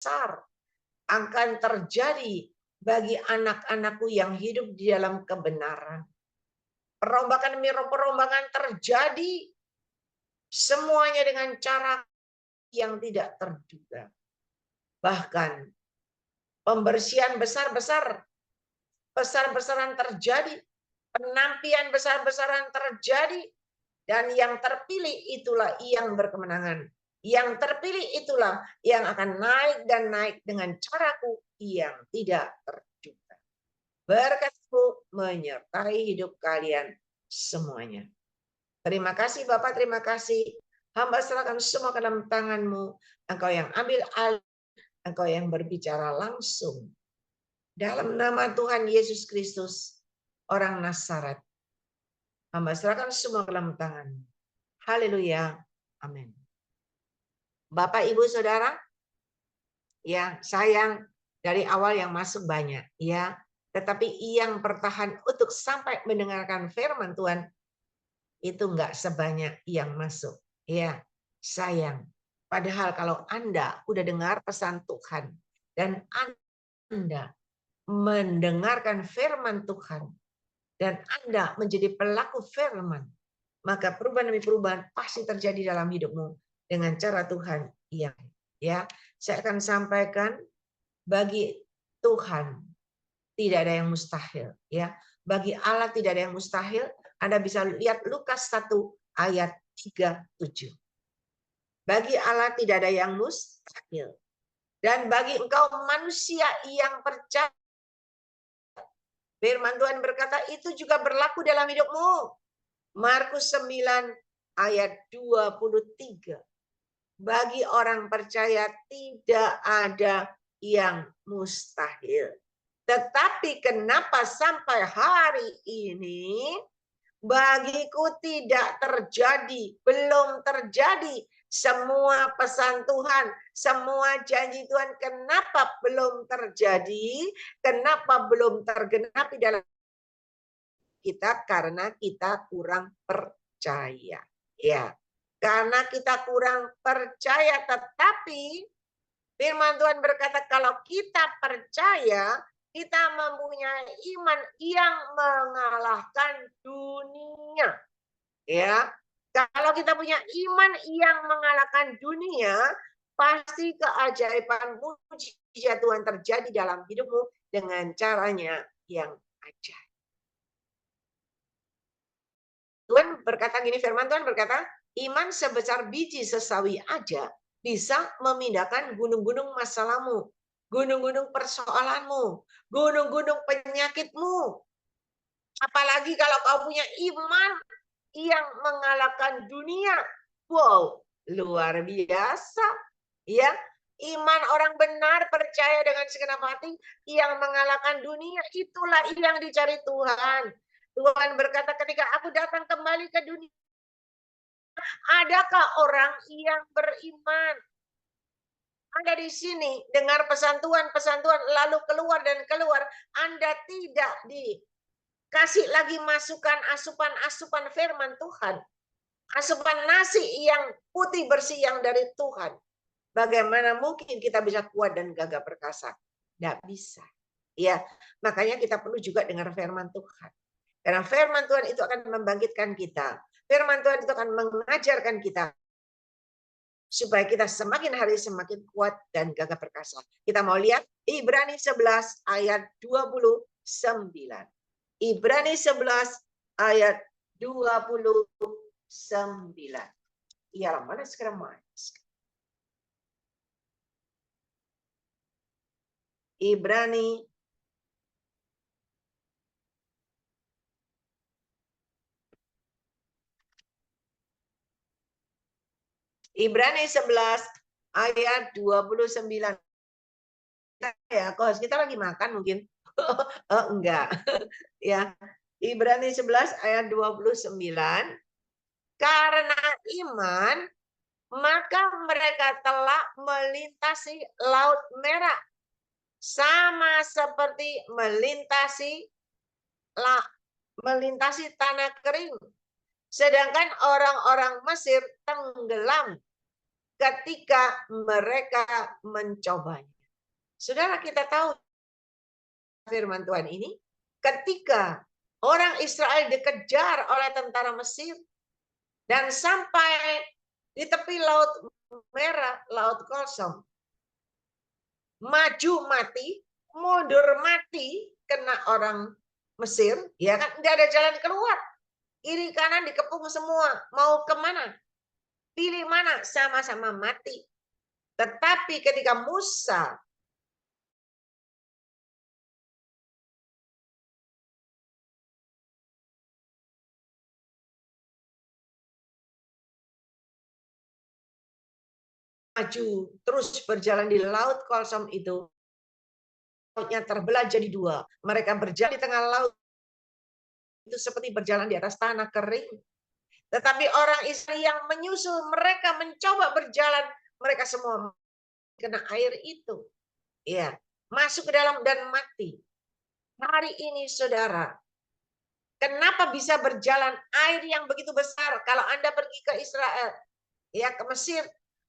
besar akan terjadi bagi anak-anakku yang hidup di dalam kebenaran. Perombakan demi perombakan terjadi, semuanya dengan cara yang tidak terduga. Bahkan pembersihan besar-besaran terjadi, penampian besar-besaran terjadi, dan yang terpilih itulah yang berkemenangan. Yang terpilih itulah yang akan naik dan naik dengan caraku yang tidak terduga. Berkat-Ku menyertai hidup kalian semuanya. Terima kasih Bapak, terima kasih. Hamba serahkan semua ke dalam tangan-Mu. Engkau yang ambil alih, Engkau yang berbicara langsung. Dalam nama Tuhan Yesus Kristus, orang Nazaret. Hamba serahkan semua ke dalam tangan-Mu. Haleluya. Amin. Bapak, Ibu, Saudara, ya sayang dari awal yang masuk banyak, ya. Tetapi yang bertahan untuk sampai mendengarkan firman Tuhan itu enggak sebanyak yang masuk, ya. Sayang. Padahal kalau Anda udah dengar pesan Tuhan dan Anda mendengarkan firman Tuhan dan Anda menjadi pelaku firman, maka perubahan demi perubahan pasti terjadi dalam hidupmu dengan cara Tuhan yang, ya. Saya akan sampaikan, bagi Tuhan tidak ada yang mustahil, ya. Bagi Allah tidak ada yang mustahil. Anda bisa lihat Lukas 1 ayat 37. Bagi Allah tidak ada yang mustahil. Dan bagi engkau manusia yang percaya, firman Tuhan berkata itu juga berlaku dalam hidupmu. Markus 9 ayat 23. Bagi orang percaya tidak ada yang mustahil. Tetapi kenapa sampai hari ini bagiku tidak terjadi, belum terjadi semua pesan Tuhan, semua janji Tuhan, kenapa belum terjadi? Kenapa belum tergenapi dalam kita? Karena kita kurang percaya, ya. Karena kita kurang percaya. Tetapi firman Tuhan berkata kalau kita percaya, kita mempunyai iman yang mengalahkan dunia. Ya, kalau kita punya iman yang mengalahkan dunia, pasti keajaiban mujizat Tuhan terjadi dalam hidupmu dengan caranya yang ajaib. Tuhan berkata gini, firman Tuhan berkata, iman sebesar biji sesawi aja bisa memindahkan gunung-gunung masalahmu, gunung-gunung persoalanmu, gunung-gunung penyakitmu. Apalagi kalau kau punya iman yang mengalahkan dunia. Wow, luar biasa. Ya, iman orang benar percaya dengan segenap hati yang mengalahkan dunia, itulah yang dicari Tuhan. Tuhan berkata ketika aku datang kembali ke dunia, adakah orang yang beriman? Anda di sini dengar pesan Tuhan, lalu keluar dan keluar. Anda tidak dikasih lagi masukan asupan firman Tuhan. Asupan nasi yang putih bersih yang dari Tuhan. Bagaimana mungkin kita bisa kuat dan gagah perkasa? Tidak bisa. Ya, makanya kita perlu juga dengar firman Tuhan. Karena firman Tuhan itu akan membangkitkan kita. Firman Tuhan itu akan mengajarkan kita supaya kita semakin hari semakin kuat dan gagah perkasa. Kita mau lihat Ibrani 11 ayat 29. Ibrani 11 ayat 29. Iya, mana sekarang mas? Ibrani 11 ayat 29. Ya, kos kita lagi makan mungkin. Oh, enggak. Ya. Ibrani 11 ayat 29. Karena iman maka mereka telah melintasi Laut Merah sama seperti melintasi tanah kering. Sedangkan orang-orang Mesir tenggelam ketika mereka mencobanya. Saudara, kita tahu firman Tuhan ini, ketika orang Israel dikejar oleh tentara Mesir dan sampai di tepi Laut Merah, Laut Kosong, maju mati, mundur mati, kena orang Mesir, ya kan, nggak ada jalan keluar. Kiri kanan dikepung semua, mau kemana? Pilih mana? Sama-sama mati. Tetapi ketika Musa maju terus berjalan di Laut Kosong itu, lautnya terbelah jadi dua. Mereka berjalan di tengah laut itu seperti berjalan di atas tanah kering. Tetapi orang Israel yang menyusul mereka mencoba berjalan, mereka semua kena air itu. Ya, masuk ke dalam dan mati. Hari ini saudara, kenapa bisa berjalan air yang begitu besar? Kalau Anda pergi ke Israel, ya ke Mesir,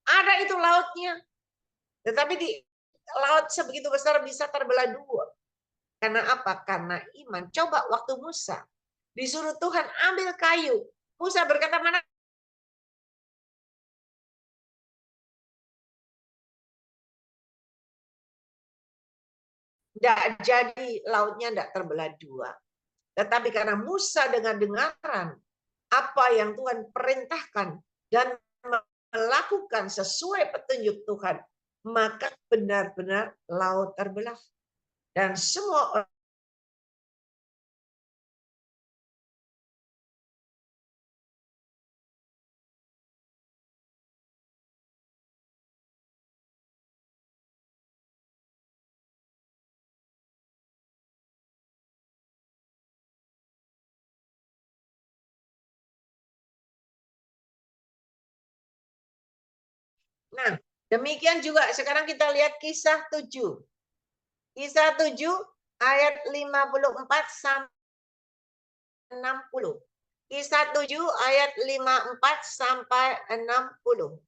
ada itu lautnya. Tetapi di laut sebegitu besar bisa terbelah dua. Karena apa? Karena iman. Coba waktu Musa disuruh Tuhan ambil kayu. Musa berkata, mana? Tidak jadi, lautnya tidak terbelah dua. Tetapi karena Musa dengan dengaran apa yang Tuhan perintahkan dan melakukan sesuai petunjuk Tuhan, maka benar-benar laut terbelah. Dan semua orang nah, demikian juga sekarang kita lihat kisah 7. Kisah 7 ayat 54 sampai 60. Kisah 7 ayat 54 sampai 60.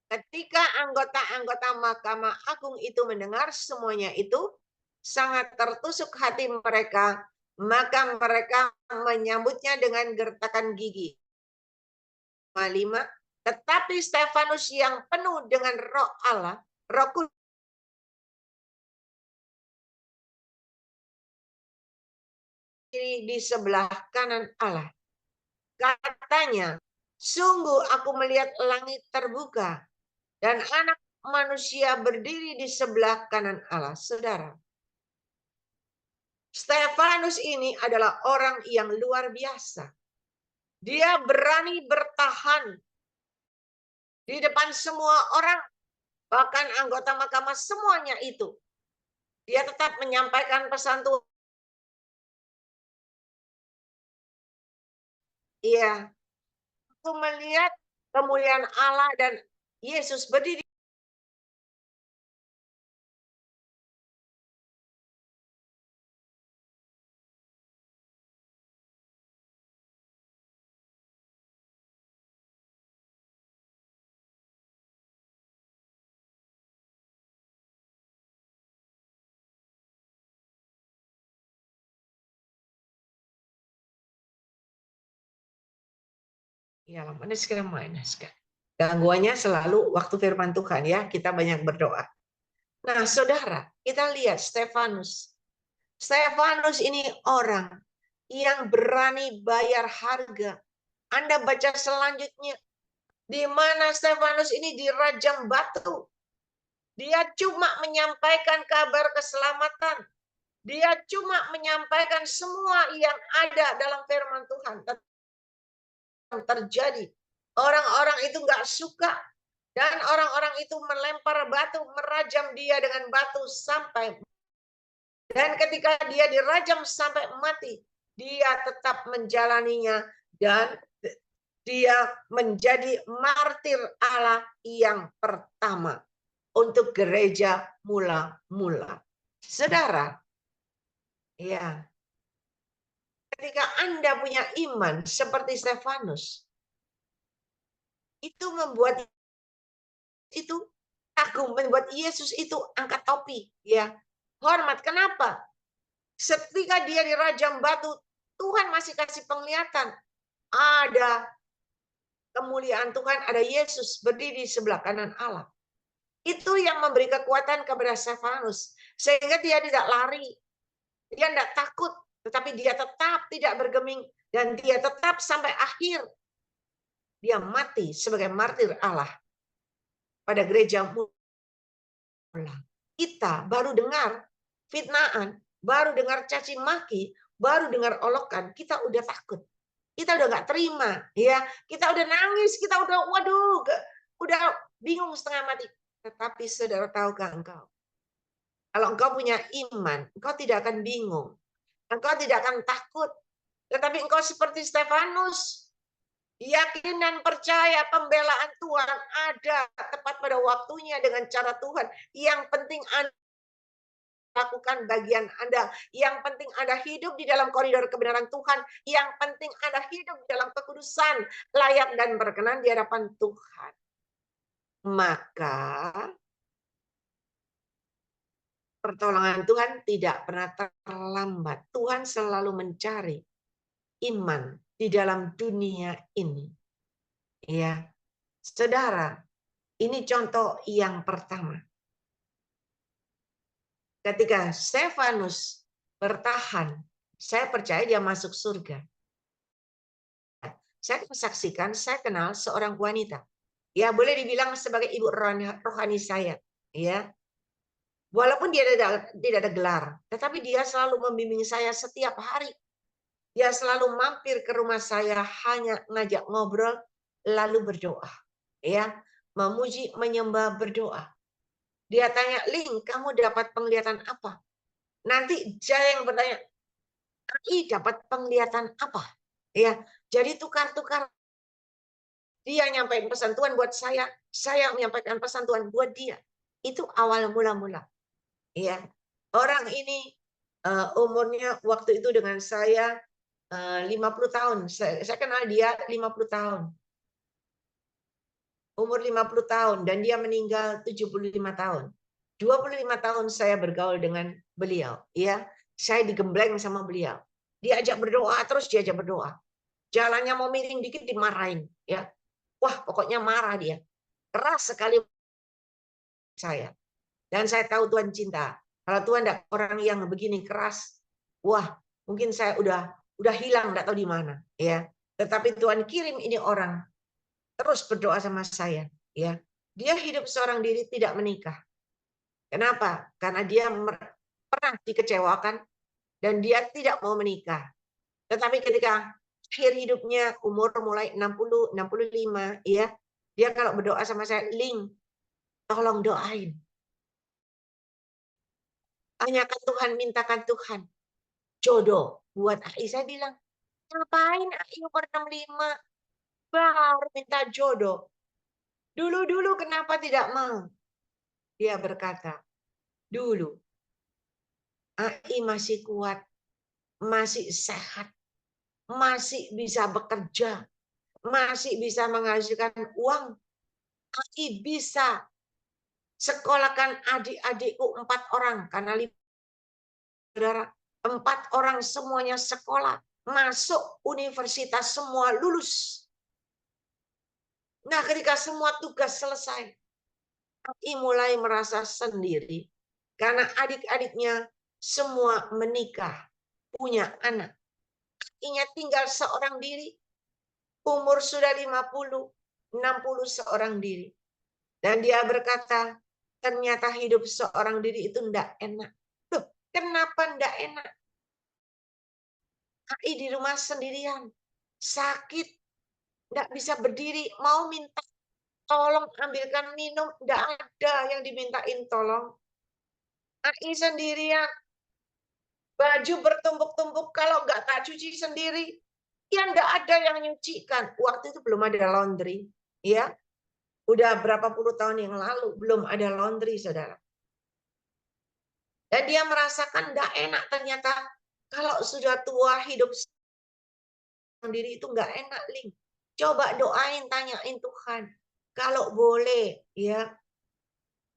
Ketika anggota-anggota Mahkamah Agung itu mendengar semuanya itu, sangat tertusuk hati mereka, maka mereka menyambutnya dengan gertakan gigi. 5. Tetapi Stefanus yang penuh dengan Roh Allah, Roh Kudus di sebelah kanan Allah. Katanya, sungguh aku melihat langit terbuka dan anak manusia berdiri di sebelah kanan Allah. Saudara, Stefanus ini adalah orang yang luar biasa. Dia berani bertahan di depan semua orang, bahkan anggota mahkamah semuanya itu. Dia tetap menyampaikan pesan Tuhan. Iya, aku melihat kemuliaan Allah dan Yesus berdiri. Ya, mana sekarang mana sekarang. Gangguannya selalu waktu firman Tuhan ya, kita banyak berdoa. Nah, saudara, kita lihat Stefanus. Stefanus ini orang yang berani bayar harga. Anda baca selanjutnya, di mana Stefanus ini dirajam batu. Dia cuma menyampaikan kabar keselamatan. Dia cuma menyampaikan semua yang ada dalam firman Tuhan. Yang terjadi. Orang-orang itu nggak suka. Dan orang-orang itu melempar batu, merajam dia dengan batu sampai. Dan ketika dia dirajam sampai mati, dia tetap menjalaninya dan dia menjadi martir Allah yang pertama. untuk gereja mula-mula. Saudara, ya, ketika Anda punya iman seperti Stefanus, itu membuat itu kagum, membuat Yesus itu angkat topi, ya. Hormat. Kenapa? Ketika dia dirajam batu, Tuhan masih kasih penglihatan. Ada kemuliaan Tuhan, ada Yesus berdiri di sebelah kanan Allah. Itu yang memberi kekuatan kepada Stefanus. Sehingga dia tidak lari. Dia tidak takut. Tetapi dia tetap tidak bergeming. Dan dia tetap sampai akhir. Dia mati sebagai martir Allah. Pada gereja mula. Kita baru dengar fitnaan. Baru dengar caci maki. Baru dengar olokan. Kita udah takut. Kita udah nggak terima. Ya, kita udah nangis. Kita udah, waduh. Udah bingung setengah mati. Tetapi saudara, tahukah engkau? Kalau engkau punya iman, engkau tidak akan bingung. Engkau tidak akan takut. Tetapi engkau seperti Stefanus. Yakin dan percaya pembelaan Tuhan ada tepat pada waktunya dengan cara Tuhan. Yang penting Anda lakukan bagian Anda. Yang penting Anda hidup di dalam koridor kebenaran Tuhan. Yang penting Anda hidup di dalam kekudusan, layak dan berkenan di hadapan Tuhan. Maka pertolongan Tuhan tidak pernah terlambat. Tuhan selalu mencari iman di dalam dunia ini. Ya, saudara, ini contoh yang pertama. Ketika Stefanus bertahan, saya percaya dia masuk surga. Saya saksikan, saya kenal seorang wanita. Ya, boleh dibilang sebagai ibu rohani saya. Ya, walaupun dia tidak ada gelar, tetapi dia selalu membimbing saya setiap hari. Dia selalu mampir ke rumah saya, hanya ngajak ngobrol, lalu berdoa. Ya, memuji, menyembah, berdoa. Dia tanya, Ling, kamu dapat penglihatan apa? Nanti saya yang bertanya, dapat penglihatan apa? Ya, jadi tukar-tukar. Dia nyampaikan pesan Tuhan buat saya menyampaikan pesan Tuhan buat dia. Itu awal mula-mula. Ya, orang ini umurnya waktu itu dengan saya 50 tahun. Saya kenal dia 50 tahun. Umur 50 tahun dan dia meninggal 75 tahun. 25 tahun saya bergaul dengan beliau, ya. Saya digembleng sama beliau. Diajak berdoa, terus diajak berdoa. Jalannya mau miring dikit dimarahin, ya. Wah, pokoknya marah dia. Keras sekali saya. Dan saya tahu Tuhan cinta. Kalau Tuhan tidak orang yang begini keras, wah, mungkin saya udah hilang, enggak tahu di mana, ya. Tetapi Tuhan kirim ini orang terus berdoa sama saya, ya. Dia hidup seorang diri, tidak menikah. Kenapa? Karena dia pernah dikecewakan dan dia tidak mau menikah. Tetapi ketika akhir hidupnya, umur mulai 60, 65, ya, dia kalau berdoa sama saya, Ling, tolong doain. Tanyakan Tuhan, mintakan Tuhan jodoh buat Ai. Saya bilang, ngapain Ai umur 65 baru minta jodoh? Dulu-dulu kenapa tidak mau? Dia berkata, dulu Ai masih kuat, masih sehat, masih bisa bekerja, masih bisa menghasilkan uang. Ai bisa sekolahkan adik-adikku 4 orang, karena 5 saudara, 4 orang semuanya sekolah, masuk universitas, semua lulus. Nah, ketika semua tugas selesai, Ai mulai merasa sendiri karena adik-adiknya semua menikah, punya anak. Ainya tinggal seorang diri, umur sudah 50, 60 seorang diri. Dan dia berkata, ternyata hidup seorang diri itu enggak enak. Loh, kenapa enggak enak? Ai di rumah sendirian, sakit, enggak bisa berdiri, mau minta tolong ambilkan minum, enggak ada yang dimintain tolong. Ai sendirian, baju bertumpuk-tumpuk, kalau enggak tak cuci sendiri, ya enggak ada yang nyucikan. Waktu itu belum ada laundry, ya. Udah berapa puluh tahun yang lalu, belum ada laundry, saudara. Dan dia merasakan nggak enak ternyata kalau sudah tua hidup sendiri itu nggak enak, Ling. Coba doain, tanyain Tuhan. Kalau boleh, ya.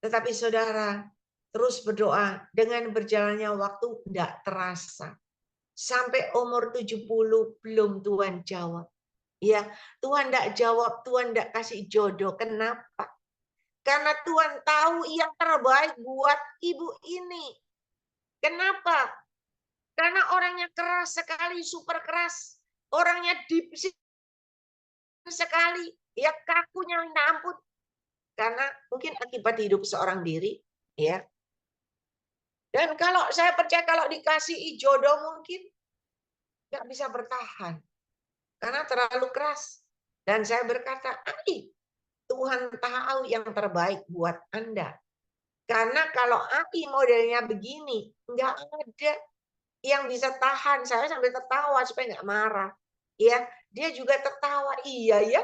Tetapi saudara, terus berdoa. Dengan berjalannya waktu, nggak terasa. Sampai umur 70 belum Tuhan jawab. Ya, Tuhan nggak jawab, Tuhan nggak kasih jodoh. Kenapa? Karena Tuhan tahu yang terbaik buat ibu ini. Kenapa? Karena orangnya keras sekali, super keras. Orangnya deep sekali. Ya kakunya minta ampun. Karena mungkin akibat hidup seorang diri. Ya. Dan kalau saya percaya kalau dikasih jodoh mungkin nggak bisa bertahan. Karena terlalu keras. Dan saya berkata, Tuhan tahu yang terbaik buat Anda. Karena kalau Ai modelnya begini, nggak ada yang bisa tahan. Saya sampai tertawa supaya nggak marah. Ya, dia juga tertawa. Iya ya,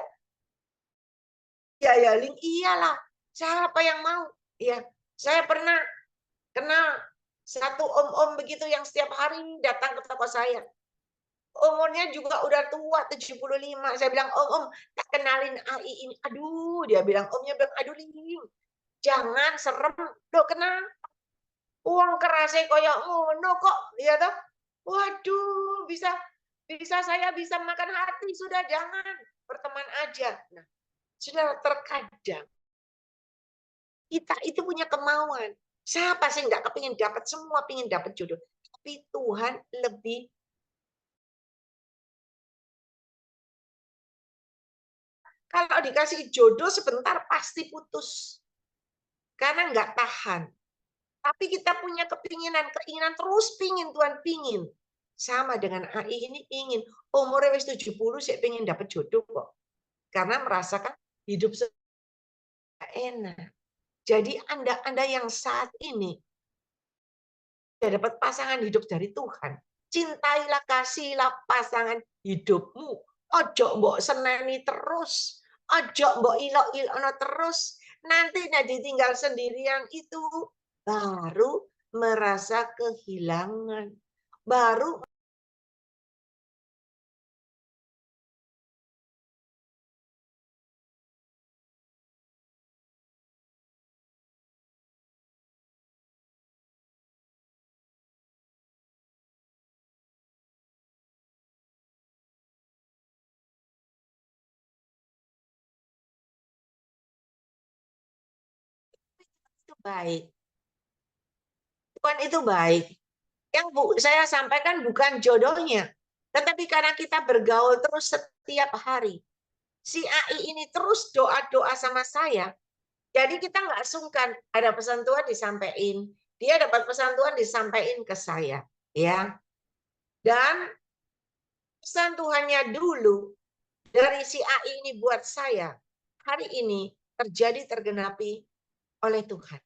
iya ya, Ling, iyalah. Siapa yang mau? Ya, saya pernah kenal satu om-om begitu yang setiap hari datang ke toko saya. Umurnya juga udah tua 75. Saya bilang, Om, tak kenalin Ai ini. Aduh, dia bilang, omnya bilang, aduh Ling, jangan serem. Loh, kenapa? Uang kerasnya koyo ngono kok, ya toh? Waduh, bisa bisa saya bisa makan hati, sudah jangan, berteman aja. Nah, sudah terkadang kita itu punya kemauan. Siapa sih nggak kepingin dapat, semua pingin dapat jodoh. Tapi Tuhan lebih, kalau dikasih jodoh sebentar pasti putus. Karena nggak tahan. Tapi kita punya keinginan terus pingin, Tuhan pingin. Sama dengan AI ini ingin. Umurnya wis 70, saya pengen dapat jodoh kok. Karena merasakan hidup enak. Jadi Anda yang saat ini sudah dapat pasangan hidup dari Tuhan. Cintailah, kasihlah pasangan hidupmu. Ojo mbok seneni terus. Ojo mbok ilok-ilokno terus. Nanti ditinggal sendirian itu baru merasa kehilangan. Baru itu baik. Tuhan itu baik. Yang saya sampaikan bukan jodohnya, tetapi karena kita bergaul terus setiap hari. Si AI ini terus doa-doa sama saya. Jadi kita nggak sungkan, ada pesan Tuhan disampaikan, dia dapat pesan Tuhan disampaikan ke saya, ya. Dan pesan Tuhannya dulu dari si AI ini buat saya hari ini tergenapi oleh Tuhan,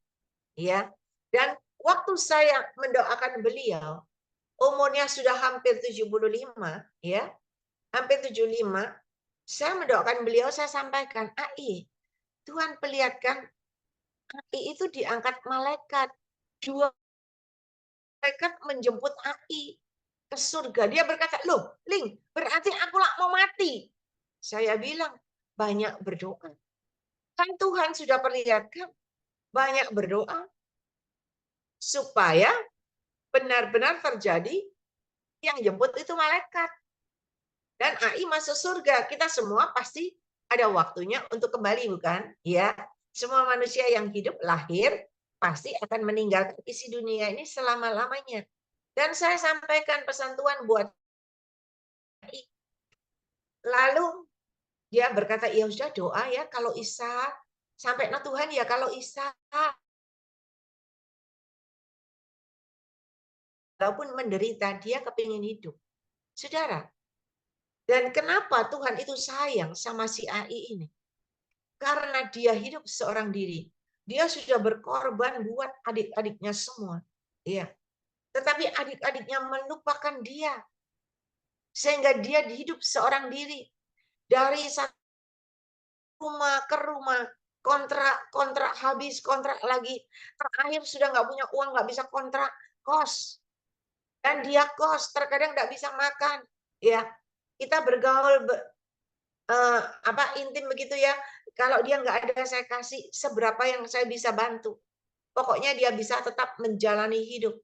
ya. Dan waktu saya mendoakan beliau, umurnya sudah hampir 75, ya. Hampir 75, saya mendoakan beliau, saya sampaikan, AI, Tuhan perlihatkan AI itu diangkat malaikat. Dua malaikat menjemput AI ke surga. Dia berkata, loh, Ling, berarti aku mau mati. Saya bilang, banyak berdoa. Kan Tuhan sudah perlihatkan, banyak berdoa. Supaya benar-benar terjadi yang jemput itu malaikat. Dan AI masuk surga. Kita semua pasti ada waktunya untuk kembali, bukan? Ya, semua manusia yang hidup lahir pasti akan meninggalkan isi dunia ini selama-lamanya. Dan saya sampaikan pesan Tuhan buat AI. Lalu dia berkata, ya sudah doa ya kalau Isa. Sampai nah Tuhan ya kalau Isa. Walaupun menderita, dia kepingin hidup. Saudara, dan kenapa Tuhan itu sayang sama si AI ini? Karena dia hidup seorang diri. Dia sudah berkorban buat adik-adiknya semua. Iya. Tetapi adik-adiknya melupakan dia. Sehingga dia hidup seorang diri. Dari satu rumah ke rumah. kontrak habis, kontrak lagi. Terakhir sudah nggak punya uang, nggak bisa kontrak, kos. Dan dia kos, terkadang nggak bisa makan. Ya, kita bergaul intim begitu ya. Kalau dia nggak ada, saya kasih seberapa yang saya bisa bantu. Pokoknya dia bisa tetap menjalani hidup.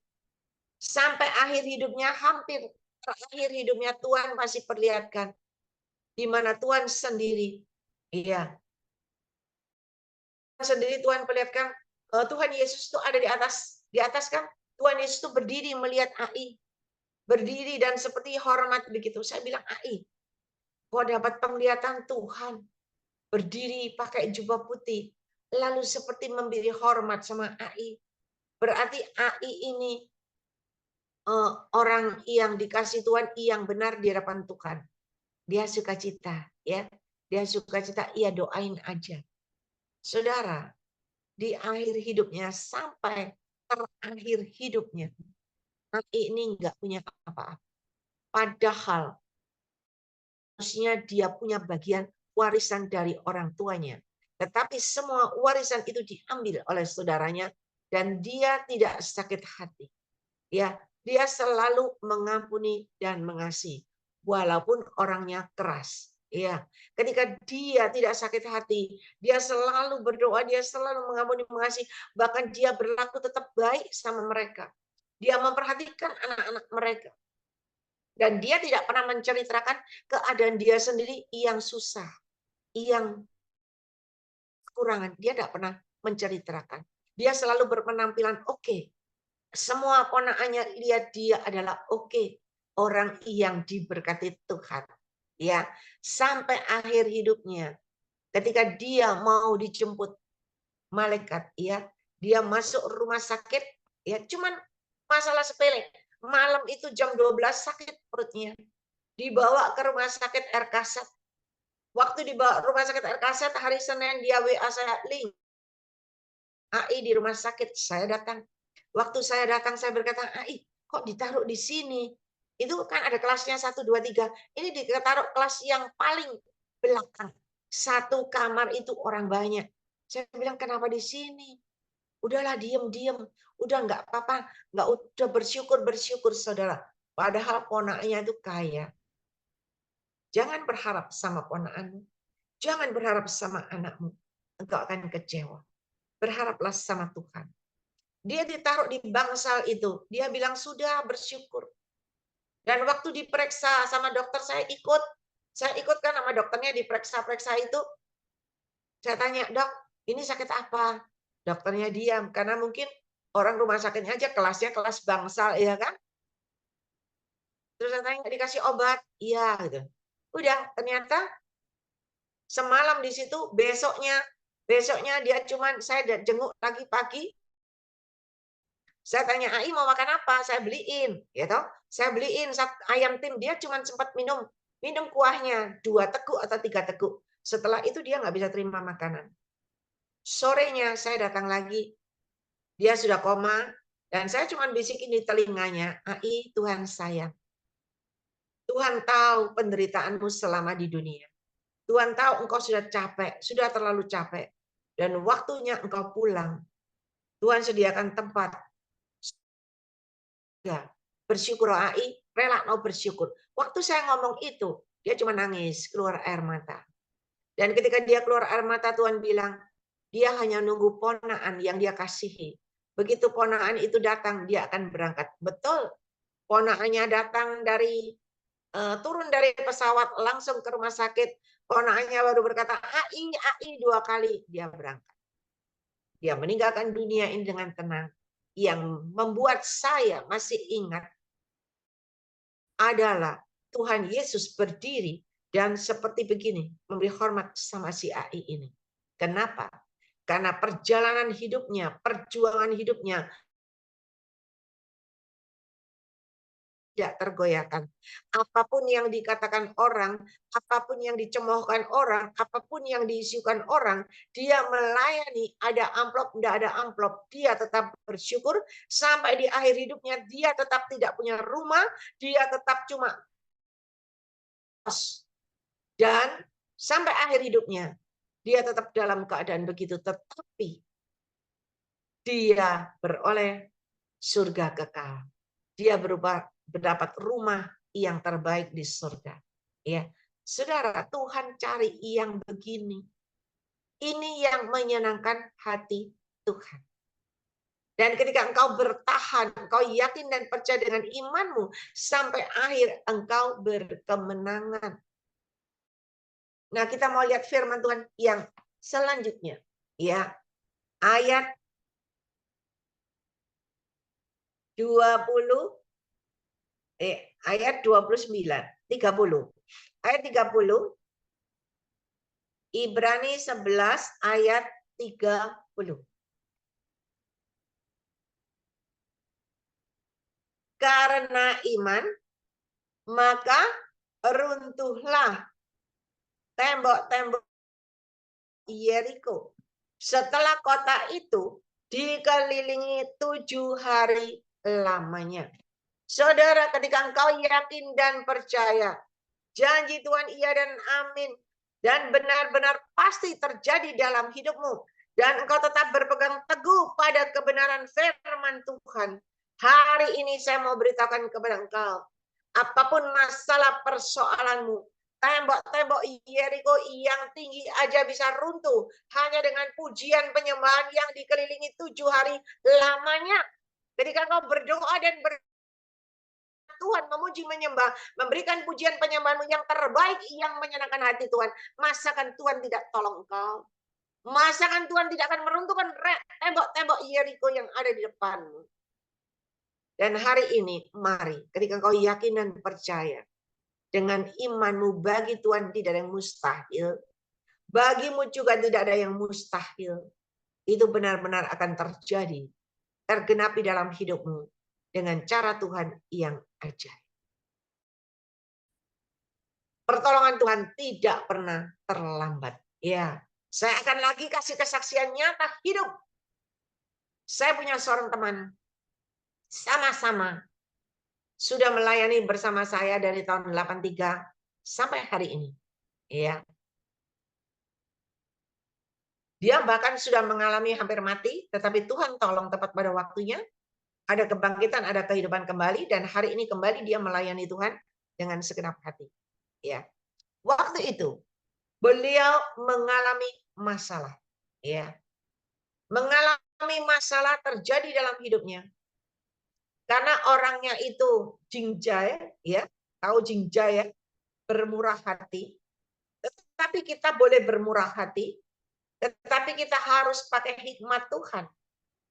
Sampai akhir hidupnya, hampir terakhir hidupnya, Tuhan masih perlihatkan. Di mana Tuhan sendiri. Iya. Sendiri Tuhan perlihatkan, Tuhan Yesus itu ada di atas kan. Tuhan Yesus itu berdiri melihat AI. Berdiri dan seperti hormat begitu. Saya bilang, AI, kau dapat penglihatan Tuhan. Berdiri pakai jubah putih. Lalu seperti memberi hormat sama AI. Berarti AI ini orang yang dikasih Tuhan, yang benar di hadapan Tuhan. Dia sukacita, ya. Dia sukacita, ia doain aja. Saudara, di akhir hidupnya sampai terakhir hidupnya, AI ini nggak punya apa-apa. Padahal harusnya dia punya bagian warisan dari orang tuanya. Tetapi semua warisan itu diambil oleh saudaranya dan dia tidak sakit hati. Ya, dia selalu mengampuni dan mengasihi walaupun orangnya keras. Ya, ketika dia tidak sakit hati, dia selalu berdoa, dia selalu mengampuni, mengasihi, bahkan dia berlaku tetap baik sama mereka. Dia memperhatikan anak-anak mereka. Dan dia tidak pernah menceritakan keadaan dia sendiri yang susah, yang kekurangan. Dia tidak pernah menceritakan. Dia selalu berpenampilan oke. Semua ponakannya lihat dia adalah oke. Orang yang diberkati Tuhan. Ya, sampai akhir hidupnya. Ketika dia mau dijemput malaikat, ya, dia masuk rumah sakit, ya, cuman masalah sepele. Malam itu jam 12 sakit perutnya. Dibawa ke rumah sakit RKZ. Waktu dibawa rumah sakit RKZ hari Senin dia WA saya, "Link, AI di rumah sakit." Saya datang. Waktu saya datang saya berkata, "AI, kok ditaruh di sini?" Itu kan ada kelasnya 1, 2, 3. Ini ditaruh kelas yang paling belakang. Satu kamar itu orang banyak. Saya bilang, "Kenapa di sini?" Udahlah, diem-diem. Udah nggak apa-apa. Nggak, udah bersyukur, saudara. Padahal ponaknya itu kaya. Jangan berharap sama ponakanmu. Jangan berharap sama anakmu. Engkau akan kecewa. Berharaplah sama Tuhan. Dia ditaruh di bangsal itu. Dia bilang sudah bersyukur. Dan waktu diperiksa sama dokter, saya ikut. Saya ikut kan sama dokternya diperiksa-periksa itu. Saya tanya, "Dok, ini sakit apa?" Dokternya diam. Karena mungkin orang rumah sakitnya aja kelasnya kelas bangsal, ya kan? Terus saya tanya, "Dikasih obat?" Iya, gitu. Udah, ternyata semalam di situ, besoknya dia cuman, saya jenguk lagi pagi. Saya tanya, "AI mau makan apa?" Saya beliin, gitu. Saya beliin ayam tim, dia cuma sempat minum kuahnya 2 teguk atau 3 teguk. Setelah itu dia nggak bisa terima makanan. Sorenya saya datang lagi, dia sudah koma dan saya cuma bisikin di telinganya, "AI, Tuhan sayang. Tuhan tahu penderitaanmu selama di dunia. Tuhan tahu engkau sudah capek, sudah terlalu capek. Dan waktunya engkau pulang. Tuhan sediakan tempat." Ya, bersyukur AI, rela mau bersyukur. Waktu saya ngomong itu, dia cuma nangis, keluar air mata. Dan ketika dia keluar air mata, Tuhan bilang, dia hanya nunggu ponakan yang dia kasihi. Begitu ponakan itu datang, dia akan berangkat. Betul, ponakannya datang turun dari pesawat langsung ke rumah sakit. Ponakannya baru berkata, "AI, AI," 2 kali, dia berangkat. Dia meninggalkan dunia ini dengan tenang. Yang membuat saya masih ingat adalah Tuhan Yesus berdiri dan seperti begini, memberi hormat sama si AI ini. Kenapa? Karena perjalanan hidupnya, perjuangan hidupnya tidak tergoyahkan. Apapun yang dikatakan orang, apapun yang dicemoohkan orang, apapun yang diisukan orang, dia melayani, ada amplop, tidak ada amplop. Dia tetap bersyukur, sampai di akhir hidupnya, dia tetap tidak punya rumah, dia tetap cuma kos. Dan sampai akhir hidupnya, dia tetap dalam keadaan begitu, tetapi dia beroleh surga kekal. Dia berdapat rumah yang terbaik di surga. Ya, saudara, Tuhan cari yang begini. Ini yang menyenangkan hati Tuhan. Dan ketika engkau bertahan, engkau yakin dan percaya dengan imanmu, sampai akhir engkau berkemenangan. Nah, kita mau lihat firman Tuhan yang selanjutnya. Ya, ayat 20, ayat 29, 30. Ayat 30, Ibrani 11 ayat 30. Karena iman, maka runtuhlah tembok-tembok Yeriko. Setelah kota itu dikelilingi 7 hari lamanya. Saudara, ketika engkau yakin dan percaya, janji Tuhan iya dan amin, dan benar-benar pasti terjadi dalam hidupmu, dan engkau tetap berpegang teguh pada kebenaran firman Tuhan. Hari ini saya mau beritakan kepada engkau, apapun masalah persoalanmu, tembok-tembok Yeriko yang tinggi aja bisa runtuh hanya dengan pujian penyembahan yang dikelilingi 7 hari lamanya. Ketika kau berdoa dan Tuhan, memuji, menyembah, memberikan pujian penyembahanmu yang terbaik yang menyenangkan hati Tuhan, masakan Tuhan tidak tolong engkau? Masakan Tuhan tidak akan meruntuhkan tembok-tembok Yeriko yang ada di depanmu? Dan hari ini, mari, ketika kau yakin dan percaya, dengan imanmu bagi Tuhan tidak ada yang mustahil, bagimu juga tidak ada yang mustahil. Itu benar-benar akan terjadi, tergenapi dalam hidupmu dengan cara Tuhan yang ajaib. Pertolongan Tuhan tidak pernah terlambat. Ya, saya akan lagi kasih kesaksian nyata hidup. Saya punya seorang teman, sama-sama sudah melayani bersama saya dari tahun 83 sampai hari ini. Ya. Dia bahkan sudah mengalami hampir mati, tetapi Tuhan tolong tepat pada waktunya. Ada kebangkitan, ada kehidupan kembali, dan hari ini kembali dia melayani Tuhan dengan segenap hati. Ya. Waktu itu beliau mengalami masalah. Ya. Mengalami masalah terjadi dalam hidupnya. Karena orangnya itu jingjai, ya, tahu jingjai ya, bermurah hati. Tetapi kita boleh bermurah hati, tetapi kita harus pakai hikmat Tuhan.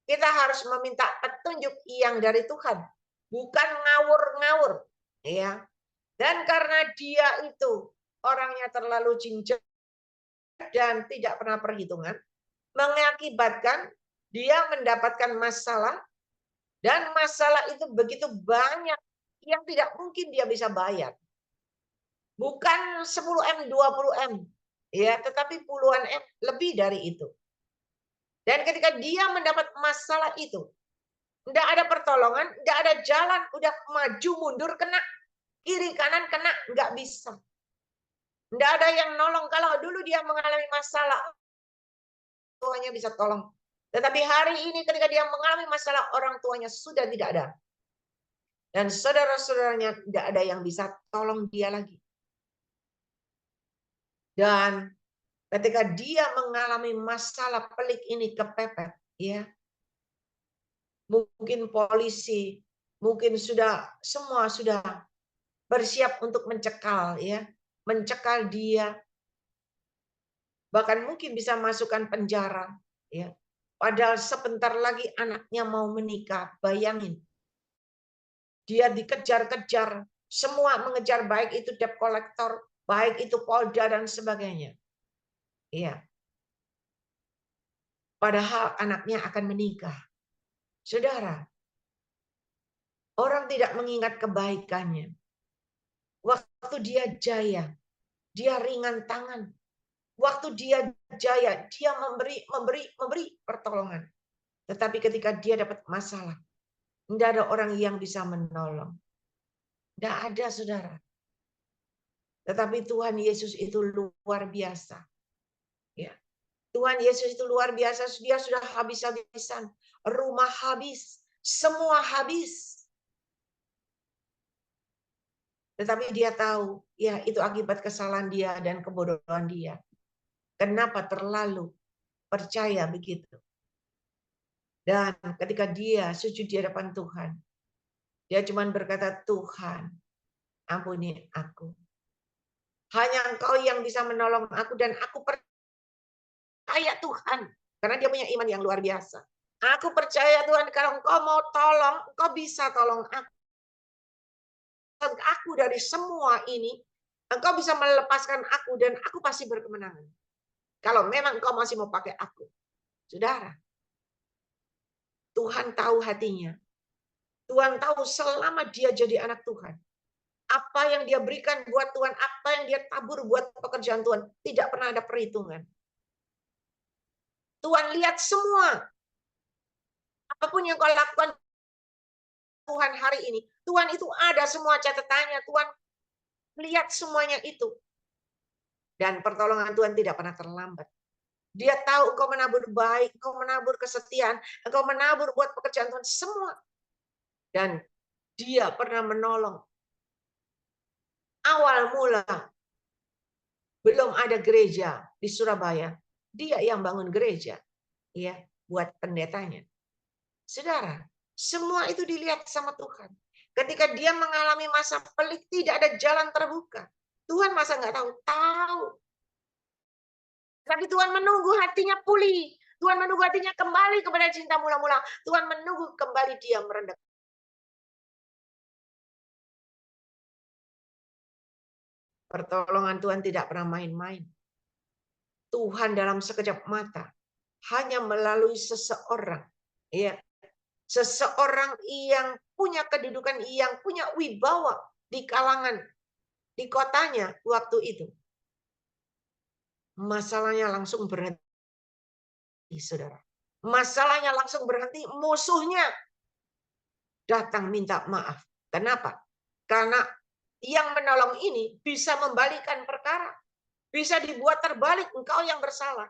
Kita harus meminta petunjuk yang dari Tuhan, bukan ngawur-ngawur, ya. Dan karena dia itu orangnya terlalu jingjai dan tidak pernah perhitungan, mengakibatkan dia mendapatkan masalah, dan masalah itu begitu banyak yang tidak mungkin dia bisa bayar. Bukan 10M, 20M, ya, tetapi puluhan M, lebih dari itu. Dan ketika dia mendapat masalah itu, tidak ada pertolongan, tidak ada jalan, udah maju mundur kena, kiri kanan kena, nggak bisa. Tidak ada yang nolong. Kalau dulu dia mengalami masalah, tuanya bisa tolong. Tetapi hari ini ketika dia mengalami masalah, orang tuanya sudah tidak ada. Dan saudara-saudaranya tidak ada yang bisa tolong dia lagi. Dan ketika dia mengalami masalah pelik ini kepepet, ya, mungkin polisi, mungkin semua sudah bersiap untuk mencekal, ya, mencekal dia, bahkan mungkin bisa masukkan penjara, ya. Padahal sebentar lagi anaknya mau menikah, bayangin. Dia dikejar-kejar, semua mengejar, baik itu debt collector, baik itu Polda dan sebagainya. Iya. Padahal anaknya akan menikah. Saudara, orang tidak mengingat kebaikannya. Waktu dia jaya, dia ringan tangan. Waktu dia jaya, dia memberi pertolongan. Tetapi ketika dia dapat masalah, tidak ada orang yang bisa menolong. Tidak ada, saudara. Tetapi Tuhan Yesus itu luar biasa. Ya. Tuhan Yesus itu luar biasa, dia sudah habis-habisan. Rumah habis, semua habis. Tetapi dia tahu, ya itu akibat kesalahan dia dan kebodohan dia. Kenapa terlalu percaya begitu? Dan ketika dia sujud di hadapan Tuhan, dia cuma berkata, Tuhan, ampuni aku. Hanya Engkau yang bisa menolong aku dan aku percaya Tuhan. Karena dia punya iman yang luar biasa. Aku percaya Tuhan, kalau Engkau mau tolong, Engkau bisa tolong aku dari semua ini. Engkau bisa melepaskan aku dan aku pasti berkemenangan. Kalau memang Engkau masih mau pakai aku. Saudara, Tuhan tahu hatinya. Tuhan tahu selama dia jadi anak Tuhan. Apa yang dia berikan buat Tuhan, apa yang dia tabur buat pekerjaan Tuhan, tidak pernah ada perhitungan. Tuhan lihat semua. Apapun yang kau lakukan Tuhan hari ini, Tuhan itu ada semua catatannya. Tuhan lihat semuanya itu. Dan pertolongan Tuhan tidak pernah terlambat. Dia tahu engkau menabur baik, engkau menabur kesetiaan, engkau menabur buat pekerjaan Tuhan semua. Dan dia pernah menolong. Awal mula belum ada gereja di Surabaya, dia yang bangun gereja, ya, buat pendetanya. Saudara, semua itu dilihat sama Tuhan. Ketika dia mengalami masa pelik, tidak ada jalan terbuka. Tuhan masa nggak tahu? Tahu. Tapi Tuhan menunggu hatinya pulih. Tuhan menunggu hatinya kembali kepada cinta mula-mula. Tuhan menunggu kembali dia merendah. Pertolongan Tuhan tidak pernah main-main. Tuhan dalam sekejap mata hanya melalui seseorang, ya, seseorang yang punya kedudukan, yang punya wibawa di kalangan, di kotanya waktu itu. Masalahnya langsung berhenti, saudara. Masalahnya langsung berhenti, musuhnya datang minta maaf. Kenapa? Karena yang menolong ini bisa membalikan perkara. Bisa dibuat terbalik, engkau yang bersalah.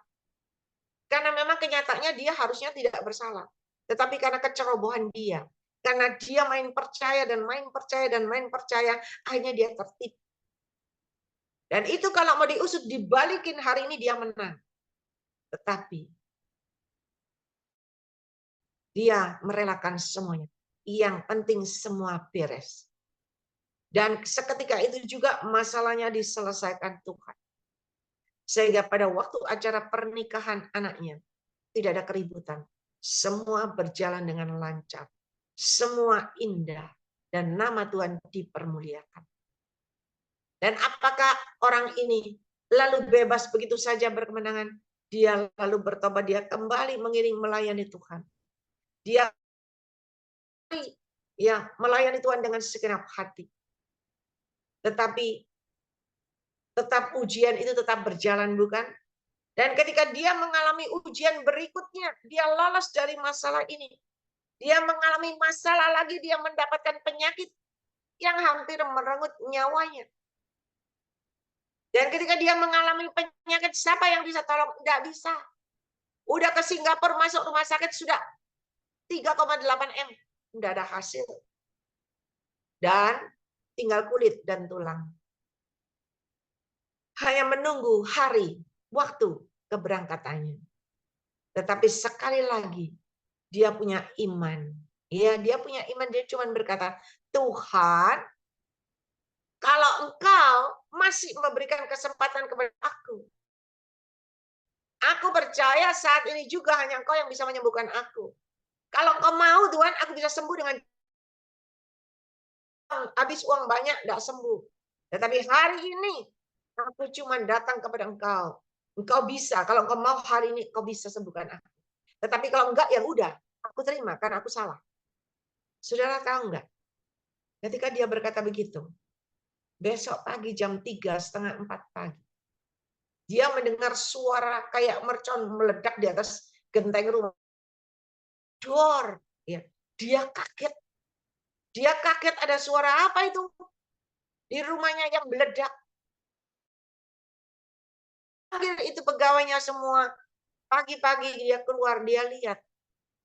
Karena memang kenyataannya dia harusnya tidak bersalah. Tetapi karena kecerobohan dia, karena dia main percaya dan main percaya dan main percaya, akhirnya dia tertipu. Dan itu kalau mau diusut, dibalikin hari ini dia menang. Tetapi dia merelakan semuanya. Yang penting semua beres. Dan seketika itu juga masalahnya diselesaikan Tuhan. Sehingga pada waktu acara pernikahan anaknya, tidak ada keributan. Semua berjalan dengan lancar. Semua indah. Dan nama Tuhan dipermuliakan. Dan apakah orang ini lalu bebas begitu saja berkemenangan? Dia lalu bertobat, dia kembali mengiring melayani Tuhan. Dia ya melayani Tuhan dengan segenap hati. Tetapi tetap ujian itu tetap berjalan, bukan? Dan ketika dia mengalami ujian berikutnya, dia lolos dari masalah ini. Dia mengalami masalah lagi, dia mendapatkan penyakit yang hampir merenggut nyawanya. Dan ketika dia mengalami penyakit, siapa yang bisa tolong? Tidak bisa. Udah ke Singapura, masuk rumah sakit, sudah 3,8 M. Tidak ada hasil. Dan tinggal kulit dan tulang. Hanya menunggu hari, waktu keberangkatannya. Tetapi sekali lagi, dia punya iman. Ya, dia punya iman, dia cuma berkata, Tuhan, kalau Engkau masih memberikan kesempatan kepada aku percaya saat ini juga hanya Engkau yang bisa menyembuhkan aku. Kalau Engkau mau Tuhan, aku bisa sembuh dengan habis uang banyak, tidak sembuh. Tetapi hari ini, aku cuma datang kepada Engkau. Engkau bisa, kalau Engkau mau hari ini, Engkau bisa sembuhkan aku. Tetapi kalau enggak, ya udah, aku terima, karena aku salah. Saudara tahu enggak? Ketika dia berkata begitu, besok pagi jam 3:30, 4 pagi, dia mendengar suara kayak mercon meledak di atas genteng rumah. Dor, ya. Dia kaget. Dia kaget, ada suara apa itu? Di rumahnya yang meledak. Itu pegawainya semua pagi-pagi dia keluar, dia lihat.